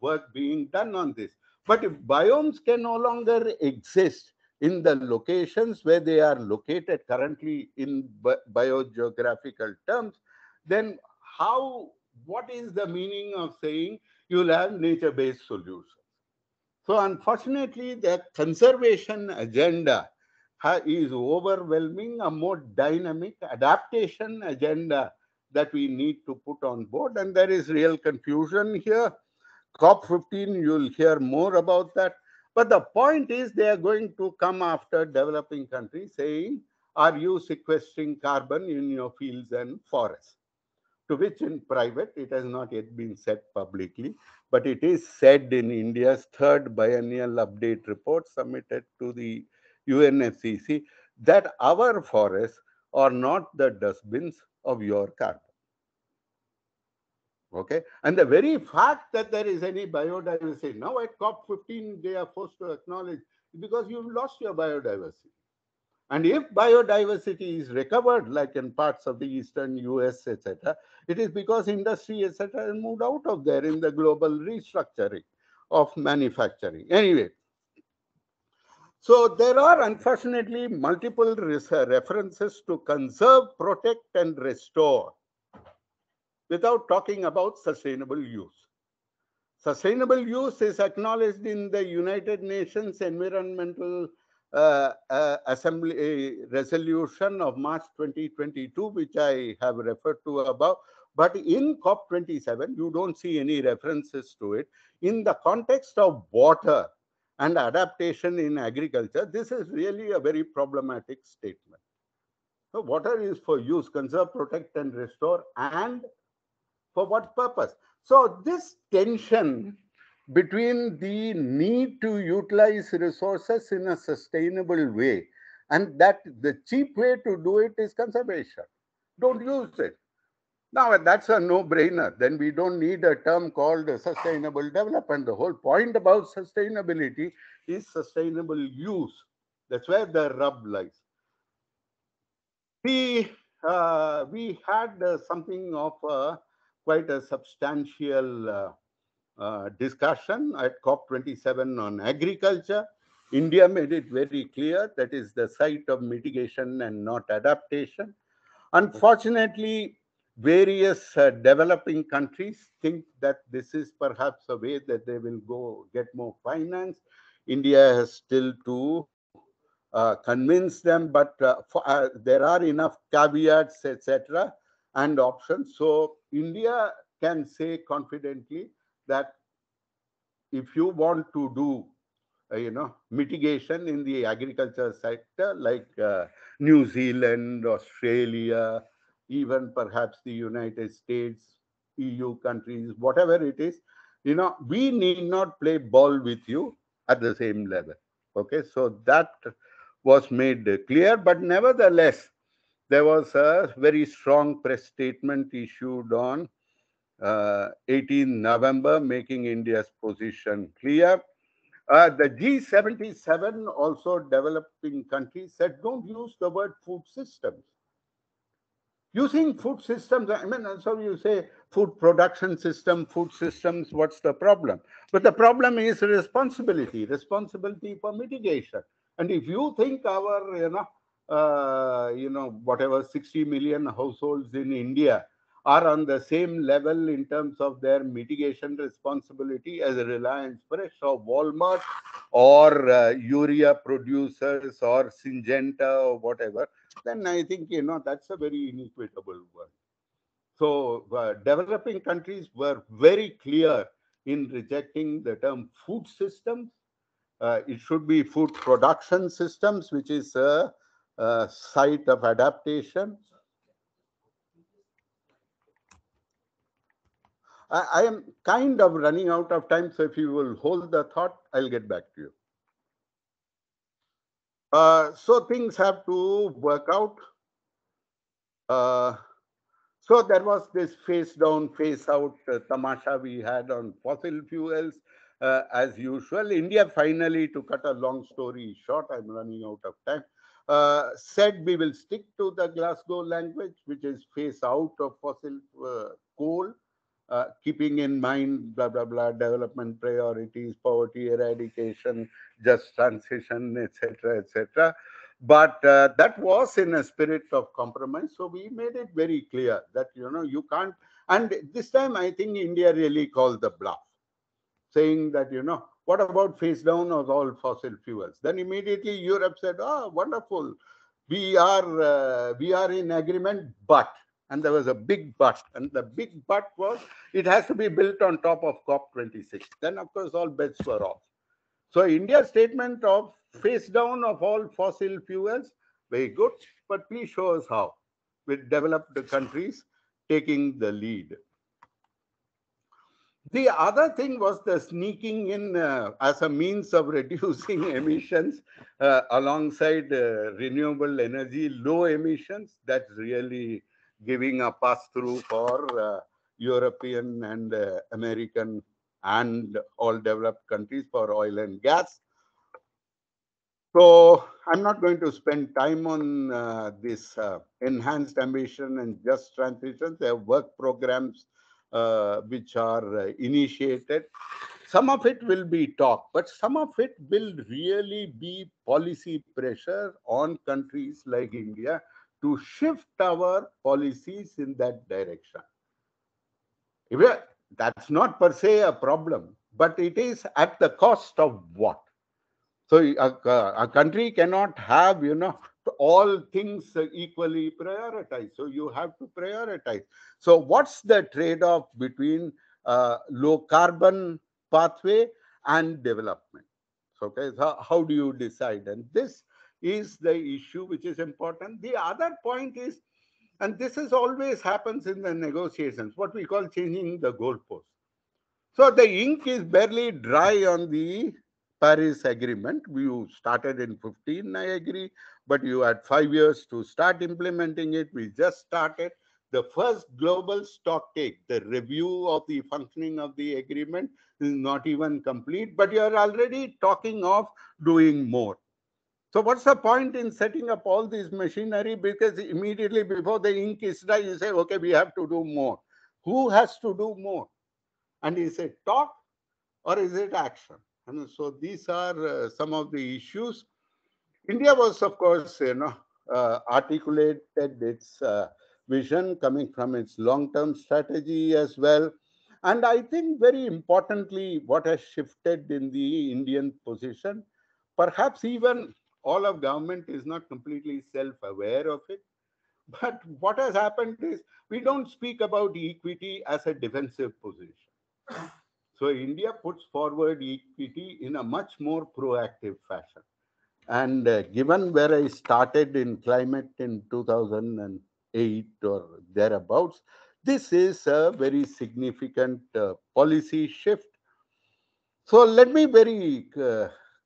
work being done on this. But if biomes can no longer exist in the locations where they are located currently in biogeographical terms, then what is the meaning of saying you'll have nature-based solutions? So unfortunately, the conservation agenda is overwhelming a more dynamic adaptation agenda that we need to put on board. And there is real confusion here. COP15, you'll hear more about that. But the point is they are going to come after developing countries saying, are you sequestering carbon in your fields and forests? To which in private, it has not yet been said publicly, but it is said in India's third biennial update report submitted to the UNFCCC that our forests are not the dustbins of your carbon. Okay, and the very fact that there is any biodiversity, now at COP15, they are forced to acknowledge because you've lost your biodiversity. And if biodiversity is recovered, like in parts of the eastern US, etc., it is because industry, etc., has moved out of there in the global restructuring of manufacturing. Anyway, so there are unfortunately multiple references to conserve, protect, and restore without talking about sustainable use. Sustainable use is acknowledged in the United Nations Environmental Assembly resolution of March 2022, which I have referred to above. But in COP27, you don't see any references to it. In the context of water and adaptation in agriculture, this is really a very problematic statement. So water is for use, conserve, protect, and restore, and for what purpose? So this tension between the need to utilize resources in a sustainable way and that the cheap way to do it is conservation. Don't use it. Now, that's a no-brainer. Then we don't need a term called sustainable development. The whole point about sustainability is sustainable use. That's where the rub lies. We had something of quite a substantial discussion at COP27 on agriculture. India made it very clear that is the site of mitigation and not adaptation. Unfortunately, various developing countries think that this is perhaps a way that they will go get more finance. India has still to convince them, but there are enough caveats, etc., and options. So India can say confidently that if you want to do, mitigation in the agriculture sector, like New Zealand, Australia, even perhaps the United States, EU countries, whatever it is, we need not play ball with you at the same level. Okay, so that was made clear, but nevertheless, there was a very strong press statement issued on 18 November, making India's position clear. The G77, also developing countries, said don't use the word food systems. Using food systems, I mean, so you say food production system, food systems, what's the problem? But the problem is responsibility for mitigation. And if you think our, whatever 60 million households in India are on the same level in terms of their mitigation responsibility as Reliance Fresh or Walmart or urea producers or Syngenta or whatever, then I think, that's a very inequitable one. So developing countries were very clear in rejecting the term food systems. It should be food production systems, which is a site of adaptation. I am kind of running out of time, so if you will hold the thought, I'll get back to you. So things have to work out. So there was this face down, face out tamasha we had on fossil fuels. As usual, India finally, to cut a long story short, I'm running out of time, said we will stick to the Glasgow language, which is face out of fossil coal, keeping in mind, blah, blah, blah, development priorities, poverty eradication, just transition, etc., etc. But that was in a spirit of compromise. So we made it very clear that, you can't. And this time, I think India really called the bluff, saying that, what about face down of all fossil fuels? Then immediately Europe said, oh, wonderful. We are in agreement, but, and there was a big but, and the big but was it has to be built on top of COP26. Then, of course, all bets were off. So India's statement of face down of all fossil fuels, very good, but please show us how, with developed countries taking the lead. The other thing was the sneaking in as a means of reducing emissions alongside renewable energy, low emissions. That's really giving a pass-through for European and American and all developed countries for oil and gas. So I'm not going to spend time on this enhanced ambition and just transition. There are work programs which are initiated. Some of it will be talk, but some of it will really be policy pressure on countries like India to shift our policies in that direction. That's not per se a problem, but it is at the cost of what? So a country cannot have, all things equally prioritized. So you have to prioritize. So what's the trade-off between low carbon pathway and development? So, okay, so how do you decide? And this is the issue which is important. The other point is, and this is always happens in the negotiations, what we call changing the goalpost. So the ink is barely dry on the Paris Agreement. You started in 15, I agree, but you had 5 years to start implementing it. We just started. The first global stock take, the review of the functioning of the agreement is not even complete, but you are already talking of doing more. So what's the point in setting up all this machinery? Because immediately before the ink is dry, you say, okay, we have to do more. Who has to do more? And is it talk or is it action? And so these are some of the issues. India was, of course, articulated its vision coming from its long-term strategy as well. And I think very importantly, what has shifted in the Indian position, perhaps even all of government is not completely self-aware of it. But what has happened is we don't speak about equity as a defensive position. So India puts forward equity in a much more proactive fashion. And given where I started in climate in 2008 or thereabouts, this is a very significant policy shift. So let me very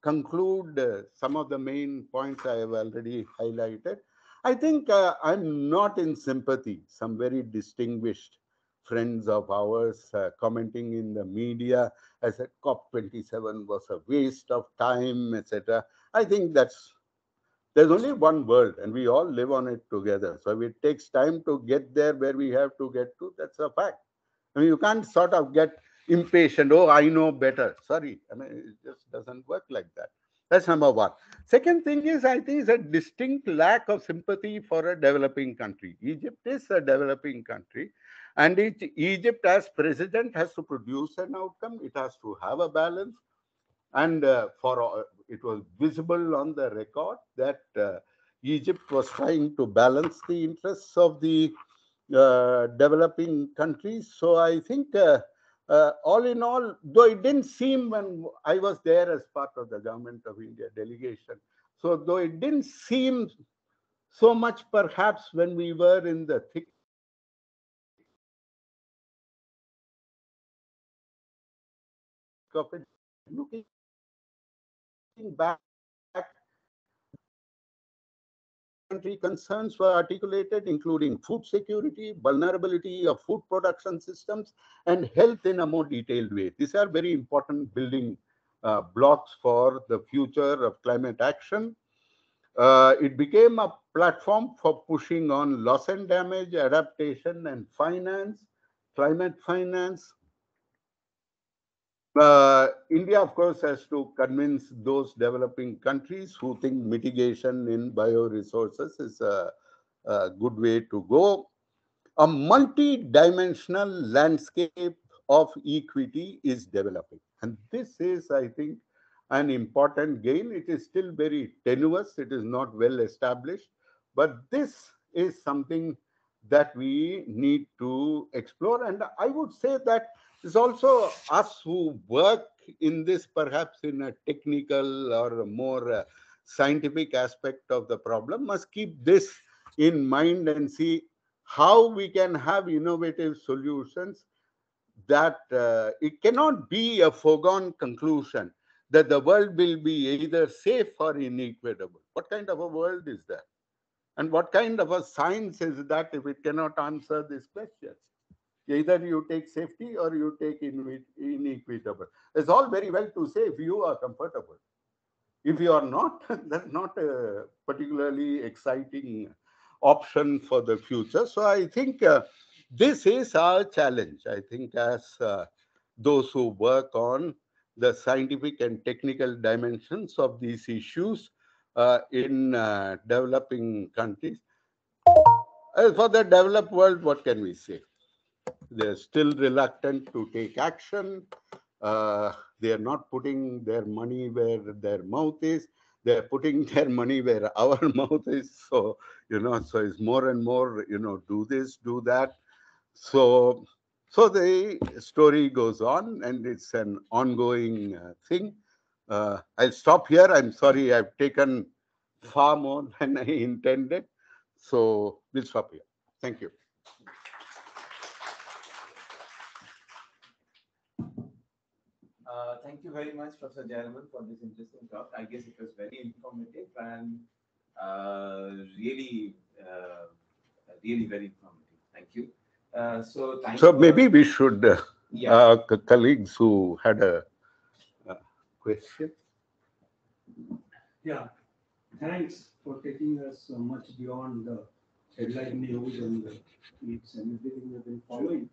conclude some of the main points I have already highlighted. I think I'm not in sympathy, some very distinguished friends of ours commenting in the media. I said COP27 was a waste of time, etc. I think there's only one world and we all live on it together. So if it takes time to get there where we have to get to, that's a fact. I mean, you can't sort of get impatient. Oh, I know better. Sorry. I mean, it just doesn't work like that. That's number one. Second thing is, I think, is a distinct lack of sympathy for a developing country. Egypt is a developing country, and Egypt, as president, has to produce an outcome. It has to have a balance, and it was visible on the record that Egypt was trying to balance the interests of the developing countries. So I think all in all, though it didn't seem when I was there as part of the Government of India delegation, so though it didn't seem so much perhaps when we were in the thick of it, looking back, country concerns were articulated, including food security, vulnerability of food production systems, and health in a more detailed way. These are very important building blocks for the future of climate action. It became a platform for pushing on loss and damage, adaptation and finance, climate finance. India, of course, has to convince those developing countries who think mitigation in bioresources is a good way to go. A multi-dimensional landscape of equity is developing. And this is, I think, an important gain. It is still very tenuous. It is not well established. But this is something that we need to explore. And I would say that it's also us who work in this, perhaps in a technical or a more scientific aspect of the problem, must keep this in mind and see how we can have innovative solutions that it cannot be a foregone conclusion that the world will be either safe or inequitable. What kind of a world is that? And what kind of a science is that if it cannot answer this question? Either you take safety or you take inequitable. It's all very well to say if you are comfortable. If you are not, that's not a particularly exciting option for the future. So I think this is our challenge. I think as those who work on the scientific and technical dimensions of these issues in developing countries. As for the developed world, what can we say? They're still reluctant to take action. They are not putting their money where their mouth is. They're putting their money where our mouth is. So, so it's more and more, do this, do that. So the story goes on and it's an ongoing thing. I'll stop here. I'm sorry, I've taken far more than I intended. So we'll stop here. Thank you. Thank you very much, Professor Jayaraman, for this interesting talk. I guess it was very informative and really very informative. Thank you. So maybe we should, colleagues who had a question. Yeah, thanks for taking us so much beyond the headline news and the tweets and everything we've been following.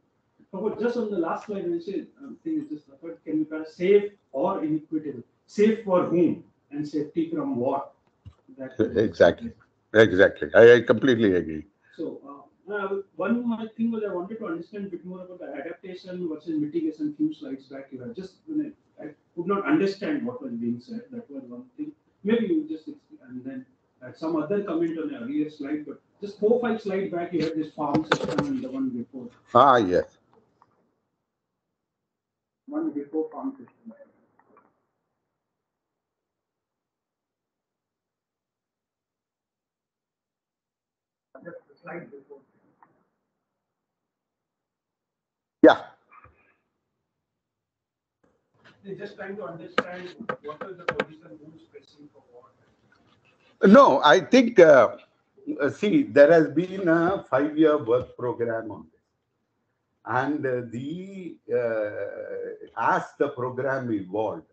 But just on the last slide, I said, I think it's just referred, can you kind of safe or inequitable? Safe for whom and safety from what? Exactly. I completely agree. So, one my thing was I wanted to understand a bit more about the adaptation versus mitigation. Few slides back, you had just I could not understand what was being said. That was one thing. Maybe you just and then at some other comment on the earlier slide, but just 4 or 5 slides back, you had this farm system and the one before. Yes. One before farm system. Just the slide before. Yeah. They're just trying to understand what is the position, who's pressing for what. No, I think, see, there has been a 5-year work program on this. And as the program evolved,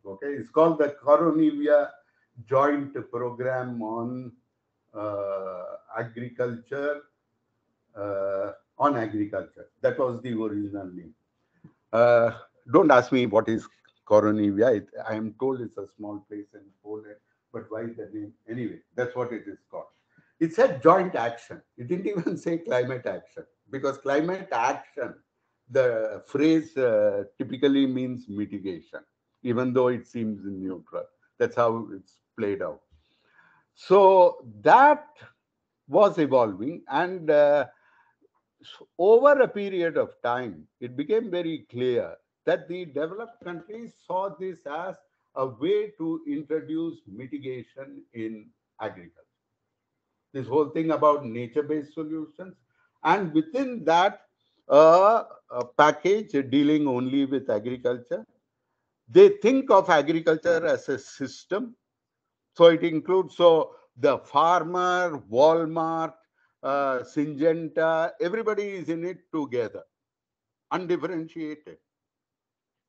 okay, it's called the Coronivia Joint Program on Agriculture. On agriculture. That was the original name. Don't ask me what is Coronivia. I am told it's a small place in Poland, but why is the name? Anyway, that's what it is called. It said joint action. It didn't even say climate action, because climate action, the phrase typically means mitigation, even though it seems neutral. That's how it's played out. So that was evolving, and over a period of time, it became very clear that the developed countries saw this as a way to introduce mitigation in agriculture. This whole thing about nature-based solutions, and within that, a package dealing only with agriculture. They think of agriculture as a system. So it includes the farmer, Walmart, Syngenta, everybody is in it together, undifferentiated.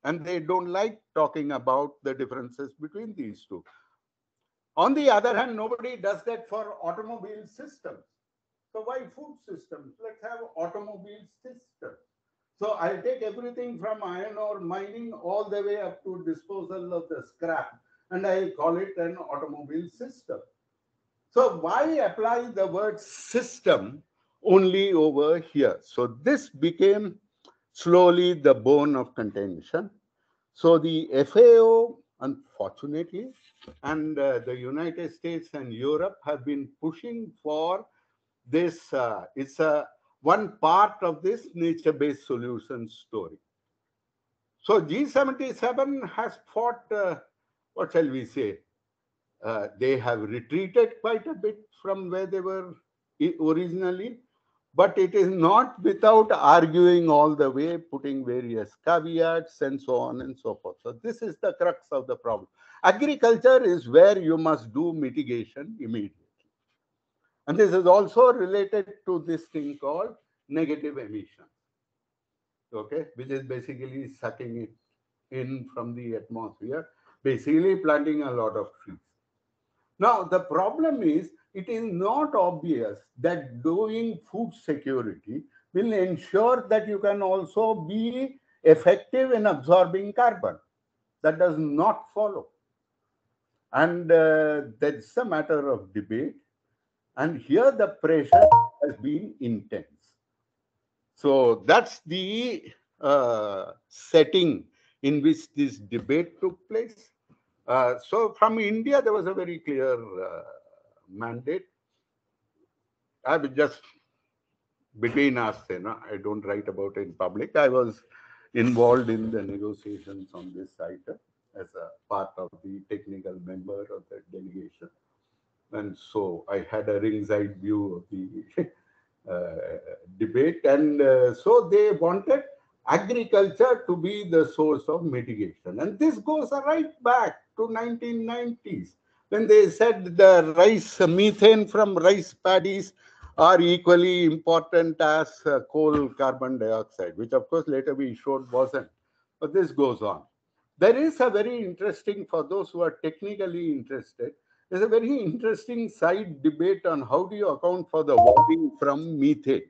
And they don't like talking about the differences between these two. On the other hand, nobody does that for automobile systems. So why food systems? Let's have automobile systems. So I'll take everything from iron ore mining all the way up to disposal of the scrap, and I'll call it an automobile system. So why apply the word system only over here? So this became slowly the bone of contention. So the FAO, unfortunately, and the United States and Europe have been pushing for this. It's one part of this nature-based solution story. So G77 has fought, what shall we say? They have retreated quite a bit from where they were originally, but it is not without arguing all the way, putting various caveats and so on and so forth. So this is the crux of the problem. Agriculture is where you must do mitigation immediately. And this is also related to this thing called negative emission, okay, which is basically sucking it in from the atmosphere, basically planting a lot of trees. Now, the problem is, it is not obvious that doing food security will ensure that you can also be effective in absorbing carbon. That does not follow. And that's a matter of debate. And here the pressure has been intense. So that's the setting in which this debate took place. So from India, there was a very clear mandate. I was just between us, I don't write about it in public. I was involved in the negotiations on this item as a part of the technical member of the delegation. And so I had a ringside view of the debate. And so they wanted agriculture to be the source of mitigation. And this goes right back to 1990s, when they said the rice, methane from rice paddies are equally important as coal carbon dioxide, which of course later we showed wasn't. But this goes on. There is a very interesting, for those who are technically interested, there's a very interesting side debate on how do you account for the warming from methane.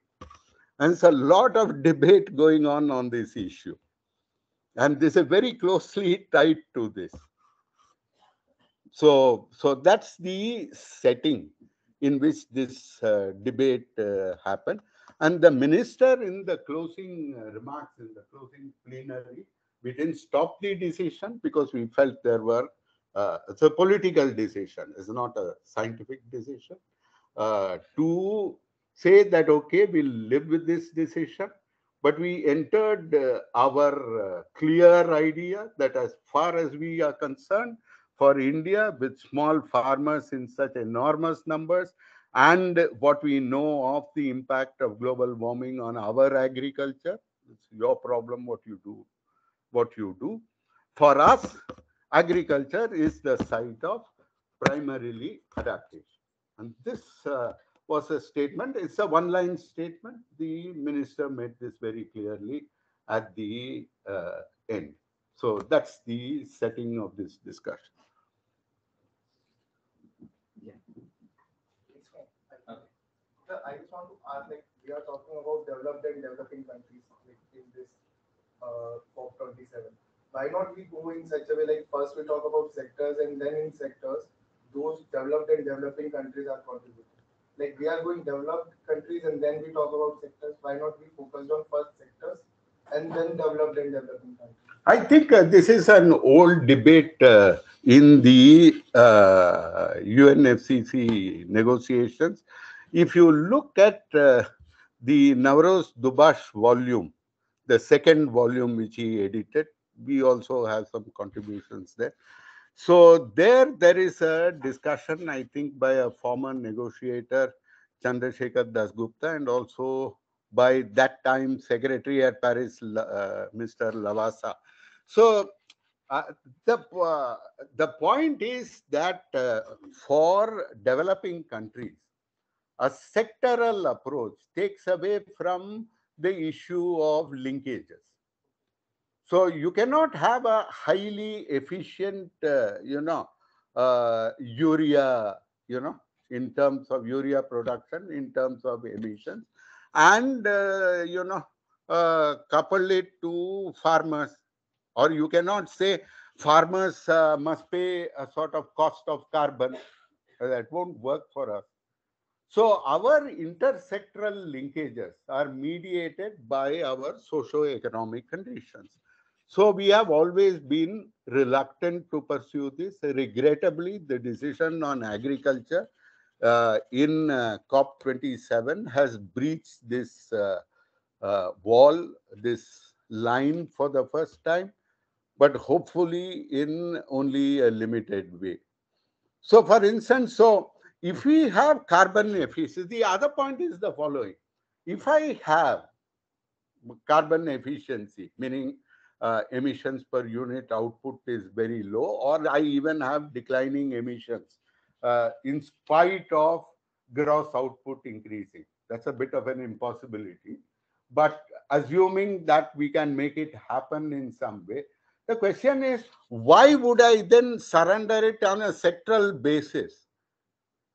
And there's a lot of debate going on this issue. And this is very closely tied to this. So that's the setting in which this debate happened. And the minister in the closing remarks, in the closing plenary, we didn't stop the decision because we felt there were, it's a political decision, it's not a scientific decision, to say that, okay, we'll live with this decision, but we entered our clear idea that as far as we are concerned, for India, with small farmers in such enormous numbers, and what we know of the impact of global warming on our agriculture, it's your problem what you do. For us, agriculture is the site of primarily adaptation. And this was a statement. It's a one-line statement. The minister made this very clearly at the end. So that's the setting of this discussion. I just want to ask, like, we are talking about developed and developing countries, like in this COP27. Why not we go in such a way, like first we talk about sectors and then in sectors, those developed and developing countries are contributing. Like we are going developed countries and then we talk about sectors. Why not we focus on first sectors and then developed and developing countries? I think this is an old debate in the UNFCCC negotiations. If you look at the Navroz Dubash volume, the second volume which he edited, we also have some contributions there. So there is a discussion, I think, by a former negotiator, Chandrasekhar Dasgupta, and also by that time Secretary at Paris, Mr. Lavasa. So the point is that for developing countries, a sectoral approach takes away from the issue of linkages. So you cannot have a highly efficient, urea, in terms of urea production, in terms of emissions, and, couple it to farmers. Or you cannot say farmers must pay a sort of cost of carbon. That won't work for us. So our intersectoral linkages are mediated by our socio-economic conditions. So we have always been reluctant to pursue this. Regrettably, the decision on agriculture in COP27 has breached this wall, this line for the first time, but hopefully in only a limited way. So for instance, if we have carbon efficiency, the other point is the following. If I have carbon efficiency, meaning emissions per unit output is very low, or I even have declining emissions in spite of gross output increasing. That's a bit of an impossibility. But assuming that we can make it happen in some way, the question is, why would I then surrender it on a sectoral basis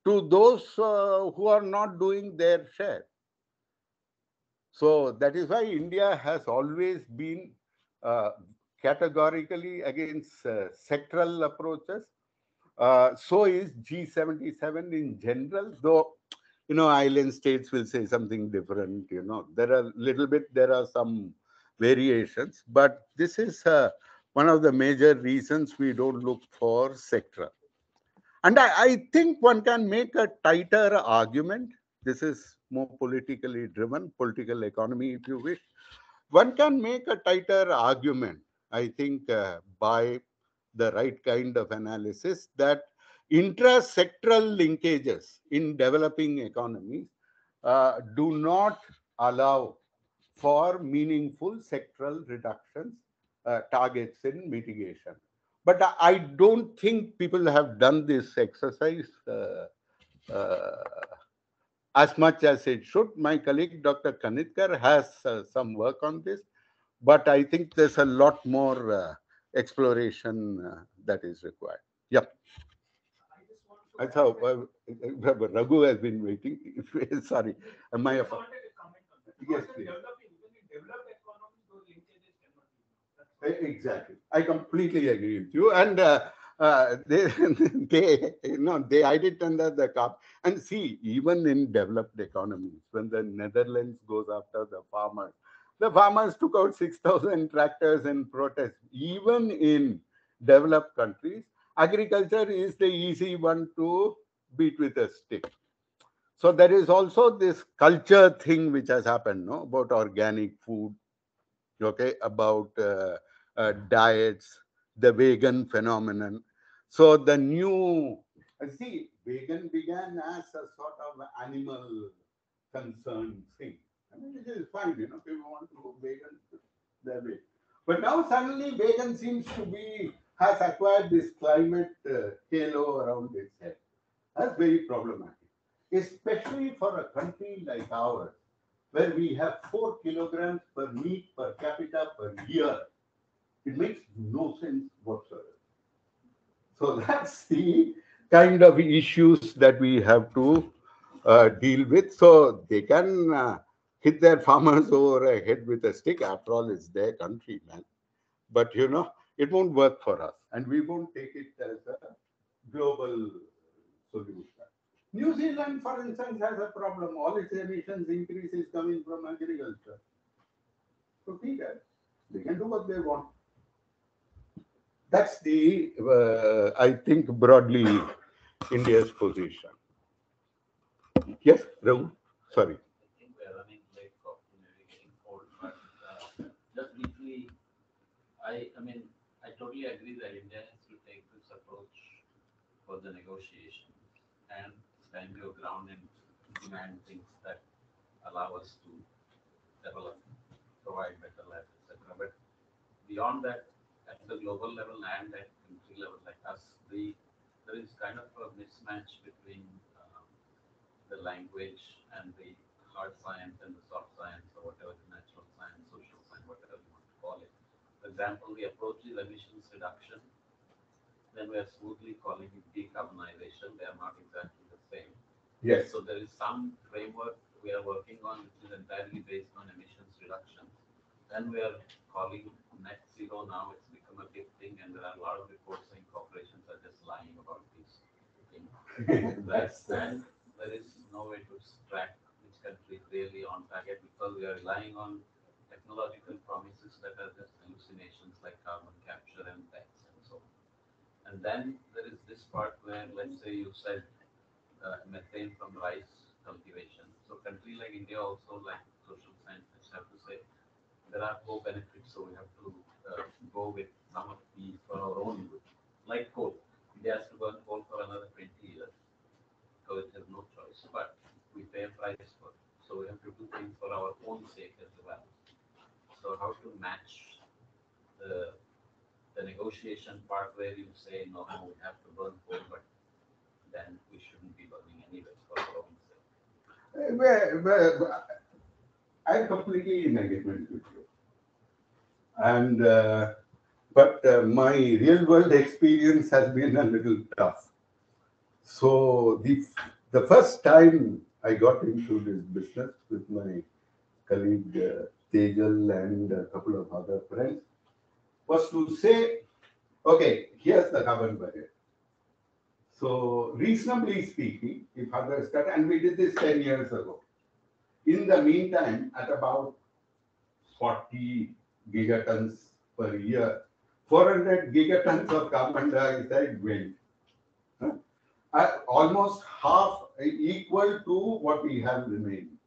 to those who are not doing their share? So that is why India has always been categorically against sectoral approaches. So is G77 in general, though, island states will say something different. There are some variations, but this is one of the major reasons we don't look for sectoral. And I think one can make a tighter argument. This is more politically driven, political economy, if you wish. One can make a tighter argument, I think, by the right kind of analysis, that intra-sectoral linkages in developing economies do not allow for meaningful sectoral reductions, targets in mitigation. But I don't think people have done this exercise as much as it should. My colleague, Dr. Kanitkar, has some work on this, but I think there's a lot more exploration that is required. Yeah. I thought Raghu has been waiting. Sorry, my fault. Yes, please. Exactly. I completely agree with you. And they hide it under the carpet. And see, even in developed economies, when the Netherlands goes after the farmers took out 6,000 tractors in protest. Even in developed countries, agriculture is the easy one to beat with a stick. So there is also this culture thing which has happened, about organic food, about diets, the vegan phenomenon. So the new, vegan began as a sort of animal concern thing. I mean, it is fine, people want to go vegan their way. But now suddenly vegan seems to has acquired this climate halo around its head. That's very problematic. especially for a country like ours, where we have 4 kilograms per meat per capita per year. It makes no sense whatsoever. So that's the kind of issues that we have to deal with. So they can hit their farmers over a head with a stick. After all, it's their country, man. But it won't work for us, and we won't take it as a global solution. New Zealand, for instance, has a problem. All its emissions increase is coming from agriculture. So they can do what they want. That's the, I think, broadly India's position. Yes, Rahul? Sorry. I think we are running late for maybe getting old, but just briefly, I totally agree that India has to take this approach for the negotiation and stand your ground and demand things that allow us to develop, provide better life, etc. But beyond that, at the global level and at country level like us, there is kind of a mismatch between the language and the hard science and the soft science or whatever, the natural science, social science, whatever you want to call it. For example, the approach is emissions reduction, then we are smoothly calling it decarbonization. They are not exactly the same. Yes. So there is some framework we are working on which is entirely based on emissions reduction. Then we are calling net zero now. It's become a big thing, and there are a lot of reports saying corporations are just lying about these things. And there is no way to track which country is really on target because we are relying on technological promises that are just hallucinations like carbon capture and tax and so on. And then there is this part where, let's say you said methane from rice cultivation. So country like India also, like social scientists have to say, there are co-benefits, so we have to go with some of these for our own good. Like coal. India has to burn coal for another 20 years because it has no choice, but we pay a price for it. So we have to do things for our own sake as well. So how to match the negotiation part where you say, no, we have to burn coal, but then we shouldn't be burning anyway for our own sake. Well, I'm completely in agreement with you. And but my real world experience has been a little tough. So the first time I got into this business with my colleague Tejal and a couple of other friends was to say, okay, here's the carbon budget. So reasonably speaking, if others cut, and we did this 10 years ago. In the meantime, at about 40 gigatons per year, 400 gigatons of carbon dioxide went. Almost half equal to what we have remaining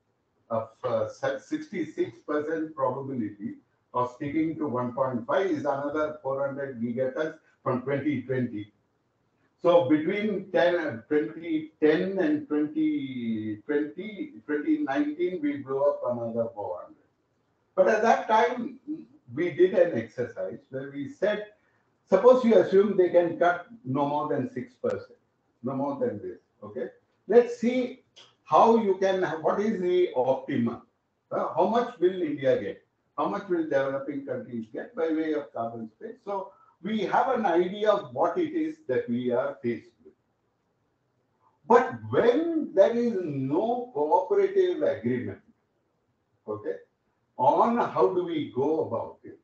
of 66% probability of sticking to 1.5 is another 400 gigatons from 2020. So between 2010 and 2019, we blew up another 400. But at that time, we did an exercise where we said, suppose you assume they can cut no more than 6%, no more than this, okay? Let's see how you can, what is the optimum? How much will India get? How much will developing countries get by way of carbon space? So we have an idea of what it is that we are faced with. But when there is no cooperative agreement, okay, on how do we go about it,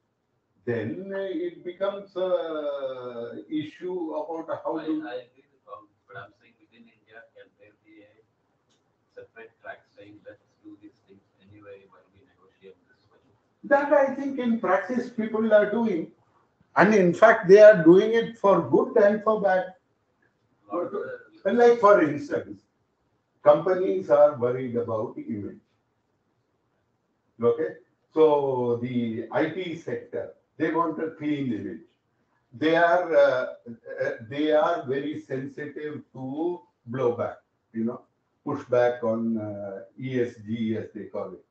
then it becomes an issue about how I do. agree with all, but I'm saying within India, can there be a separate track saying let's do these things anyway while we negotiate this way? That I think in practice people are doing. And in fact, they are doing it for good and for bad. Like for instance, companies are worried about image. Okay, so the IT sector, they want a clean image. They are very sensitive to blowback. Pushback on ESG as they call it,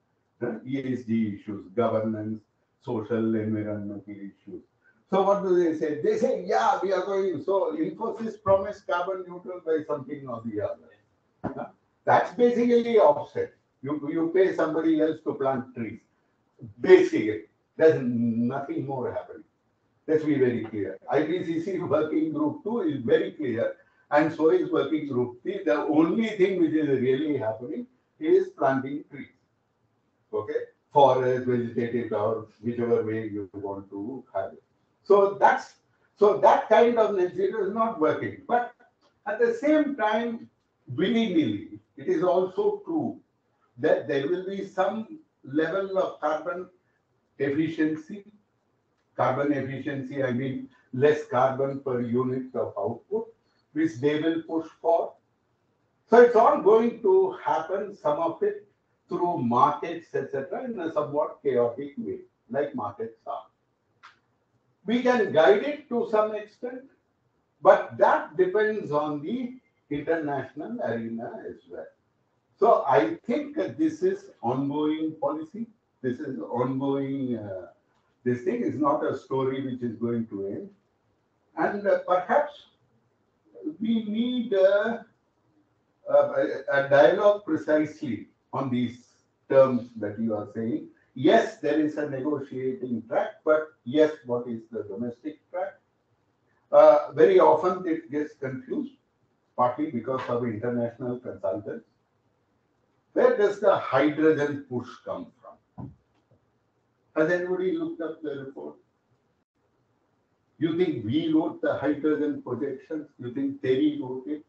ESG issues, governance, social, environmental issues. So what do they say? They say, yeah, we are going. So Infosys promised carbon neutral by something or the other. That's That's basically offset. You pay somebody else to plant trees. Basically, there's nothing more happening. Let's be very clear. IPCC working group 2 is very clear, and so is working group 3. The only thing which is really happening is planting trees. Okay, forest, vegetative, or whichever way you want to have it. So that kind of net zero is not working. But at the same time, willy-nilly, it is also true that there will be some level of carbon efficiency. Carbon efficiency, I mean less carbon per unit of output, which they will push for. So it's all going to happen, some of it through markets, etc., in a somewhat chaotic way, like markets are. We can guide it to some extent, but that depends on the international arena as well. So I think that this is ongoing policy. This is ongoing. This thing is not a story which is going to end. And perhaps we need a dialogue precisely on these terms that you are saying. Yes, there is a negotiating track, but yes, what is the domestic track? Very often it gets confused, partly because of international consultants. Where does the hydrogen push come from? Has anybody looked up the report? You think we wrote the hydrogen projections? You think Terry wrote it?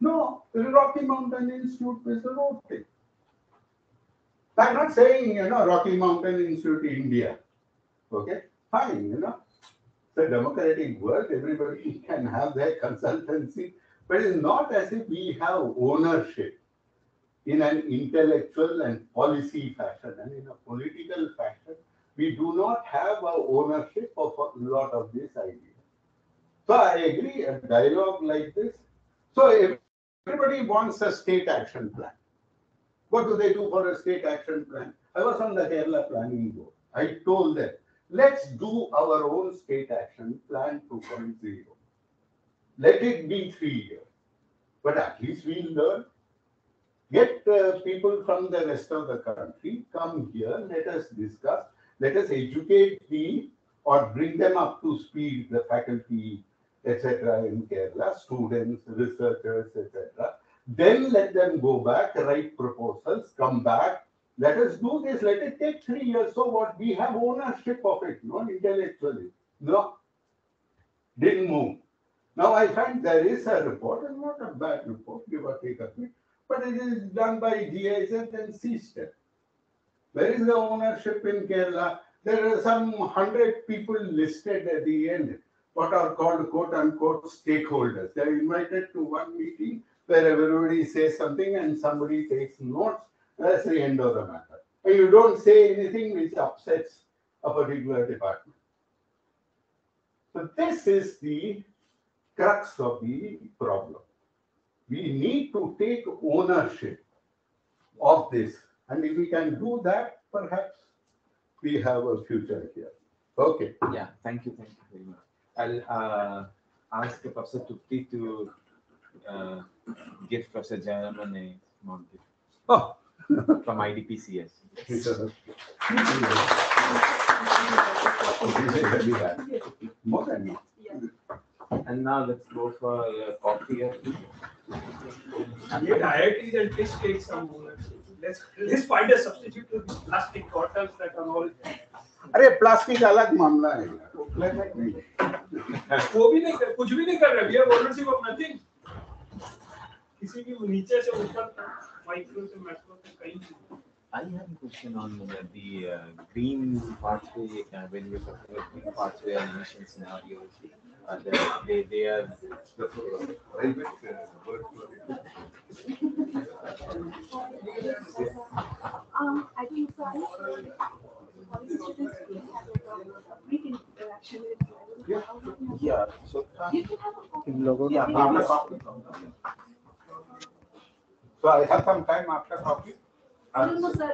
No, the Rocky Mountain Institute wrote it. I'm not saying, Rocky Mountain Institute India. Okay, fine, It's a democratic world, everybody can have their consultancy, but it's not as if we have ownership in an intellectual and policy fashion, and in a political fashion, we do not have a ownership of a lot of these ideas. So I agree, a dialogue like this. So everybody wants a state action plan. What do they do for a state action plan? I was on the Kerala Planning Board. I told them, let's do our own state action plan 2.0. Let it be 3 years. But at least we'll learn. Get people from the rest of the country, come here, let us discuss, let us educate or bring them up to speed, the faculty, etc. in Kerala, students, researchers, etc. Then let them go back, write proposals, come back. Let us do this. Let it take 3 years. So what? We have ownership of it, not intellectually. No, didn't move. Now I find there is a report, and not a bad report, give or take a bit, but it is done by GIZ and CSTEP. Where is the ownership in Kerala? There are some 100 people listed at the end, what are called quote unquote stakeholders. They are invited to one meeting where everybody says something and somebody takes notes. That's the end of the matter. And you don't say anything which upsets a particular department. So this is the crux of the problem. We need to take ownership of this. And if we can do that, perhaps we have a future here. Okay. Yeah, thank you very much. I'll ask Professor Tupti to give Professor Jayaraman a small gift. Oh. From IDPCS. More than me. And now let's go for coffee. IITs and fish take some ownership. Let's find a substitute to these plastic bottles that are all. अरे plastic अलग मामला है वो भी नहीं कर, कुछ भी नहीं कर रहे. We have ownership of nothing. किसी भी नीचे से ऊपर माइक्रो से मैक्रो से कहीं. I have a question on the green pathway. When you're talking about green pathway and emission scenarios, they are I think so. Policy students will have a great interaction with. yeah. So You can have a yeah. So I have some time after coffee. no, sir.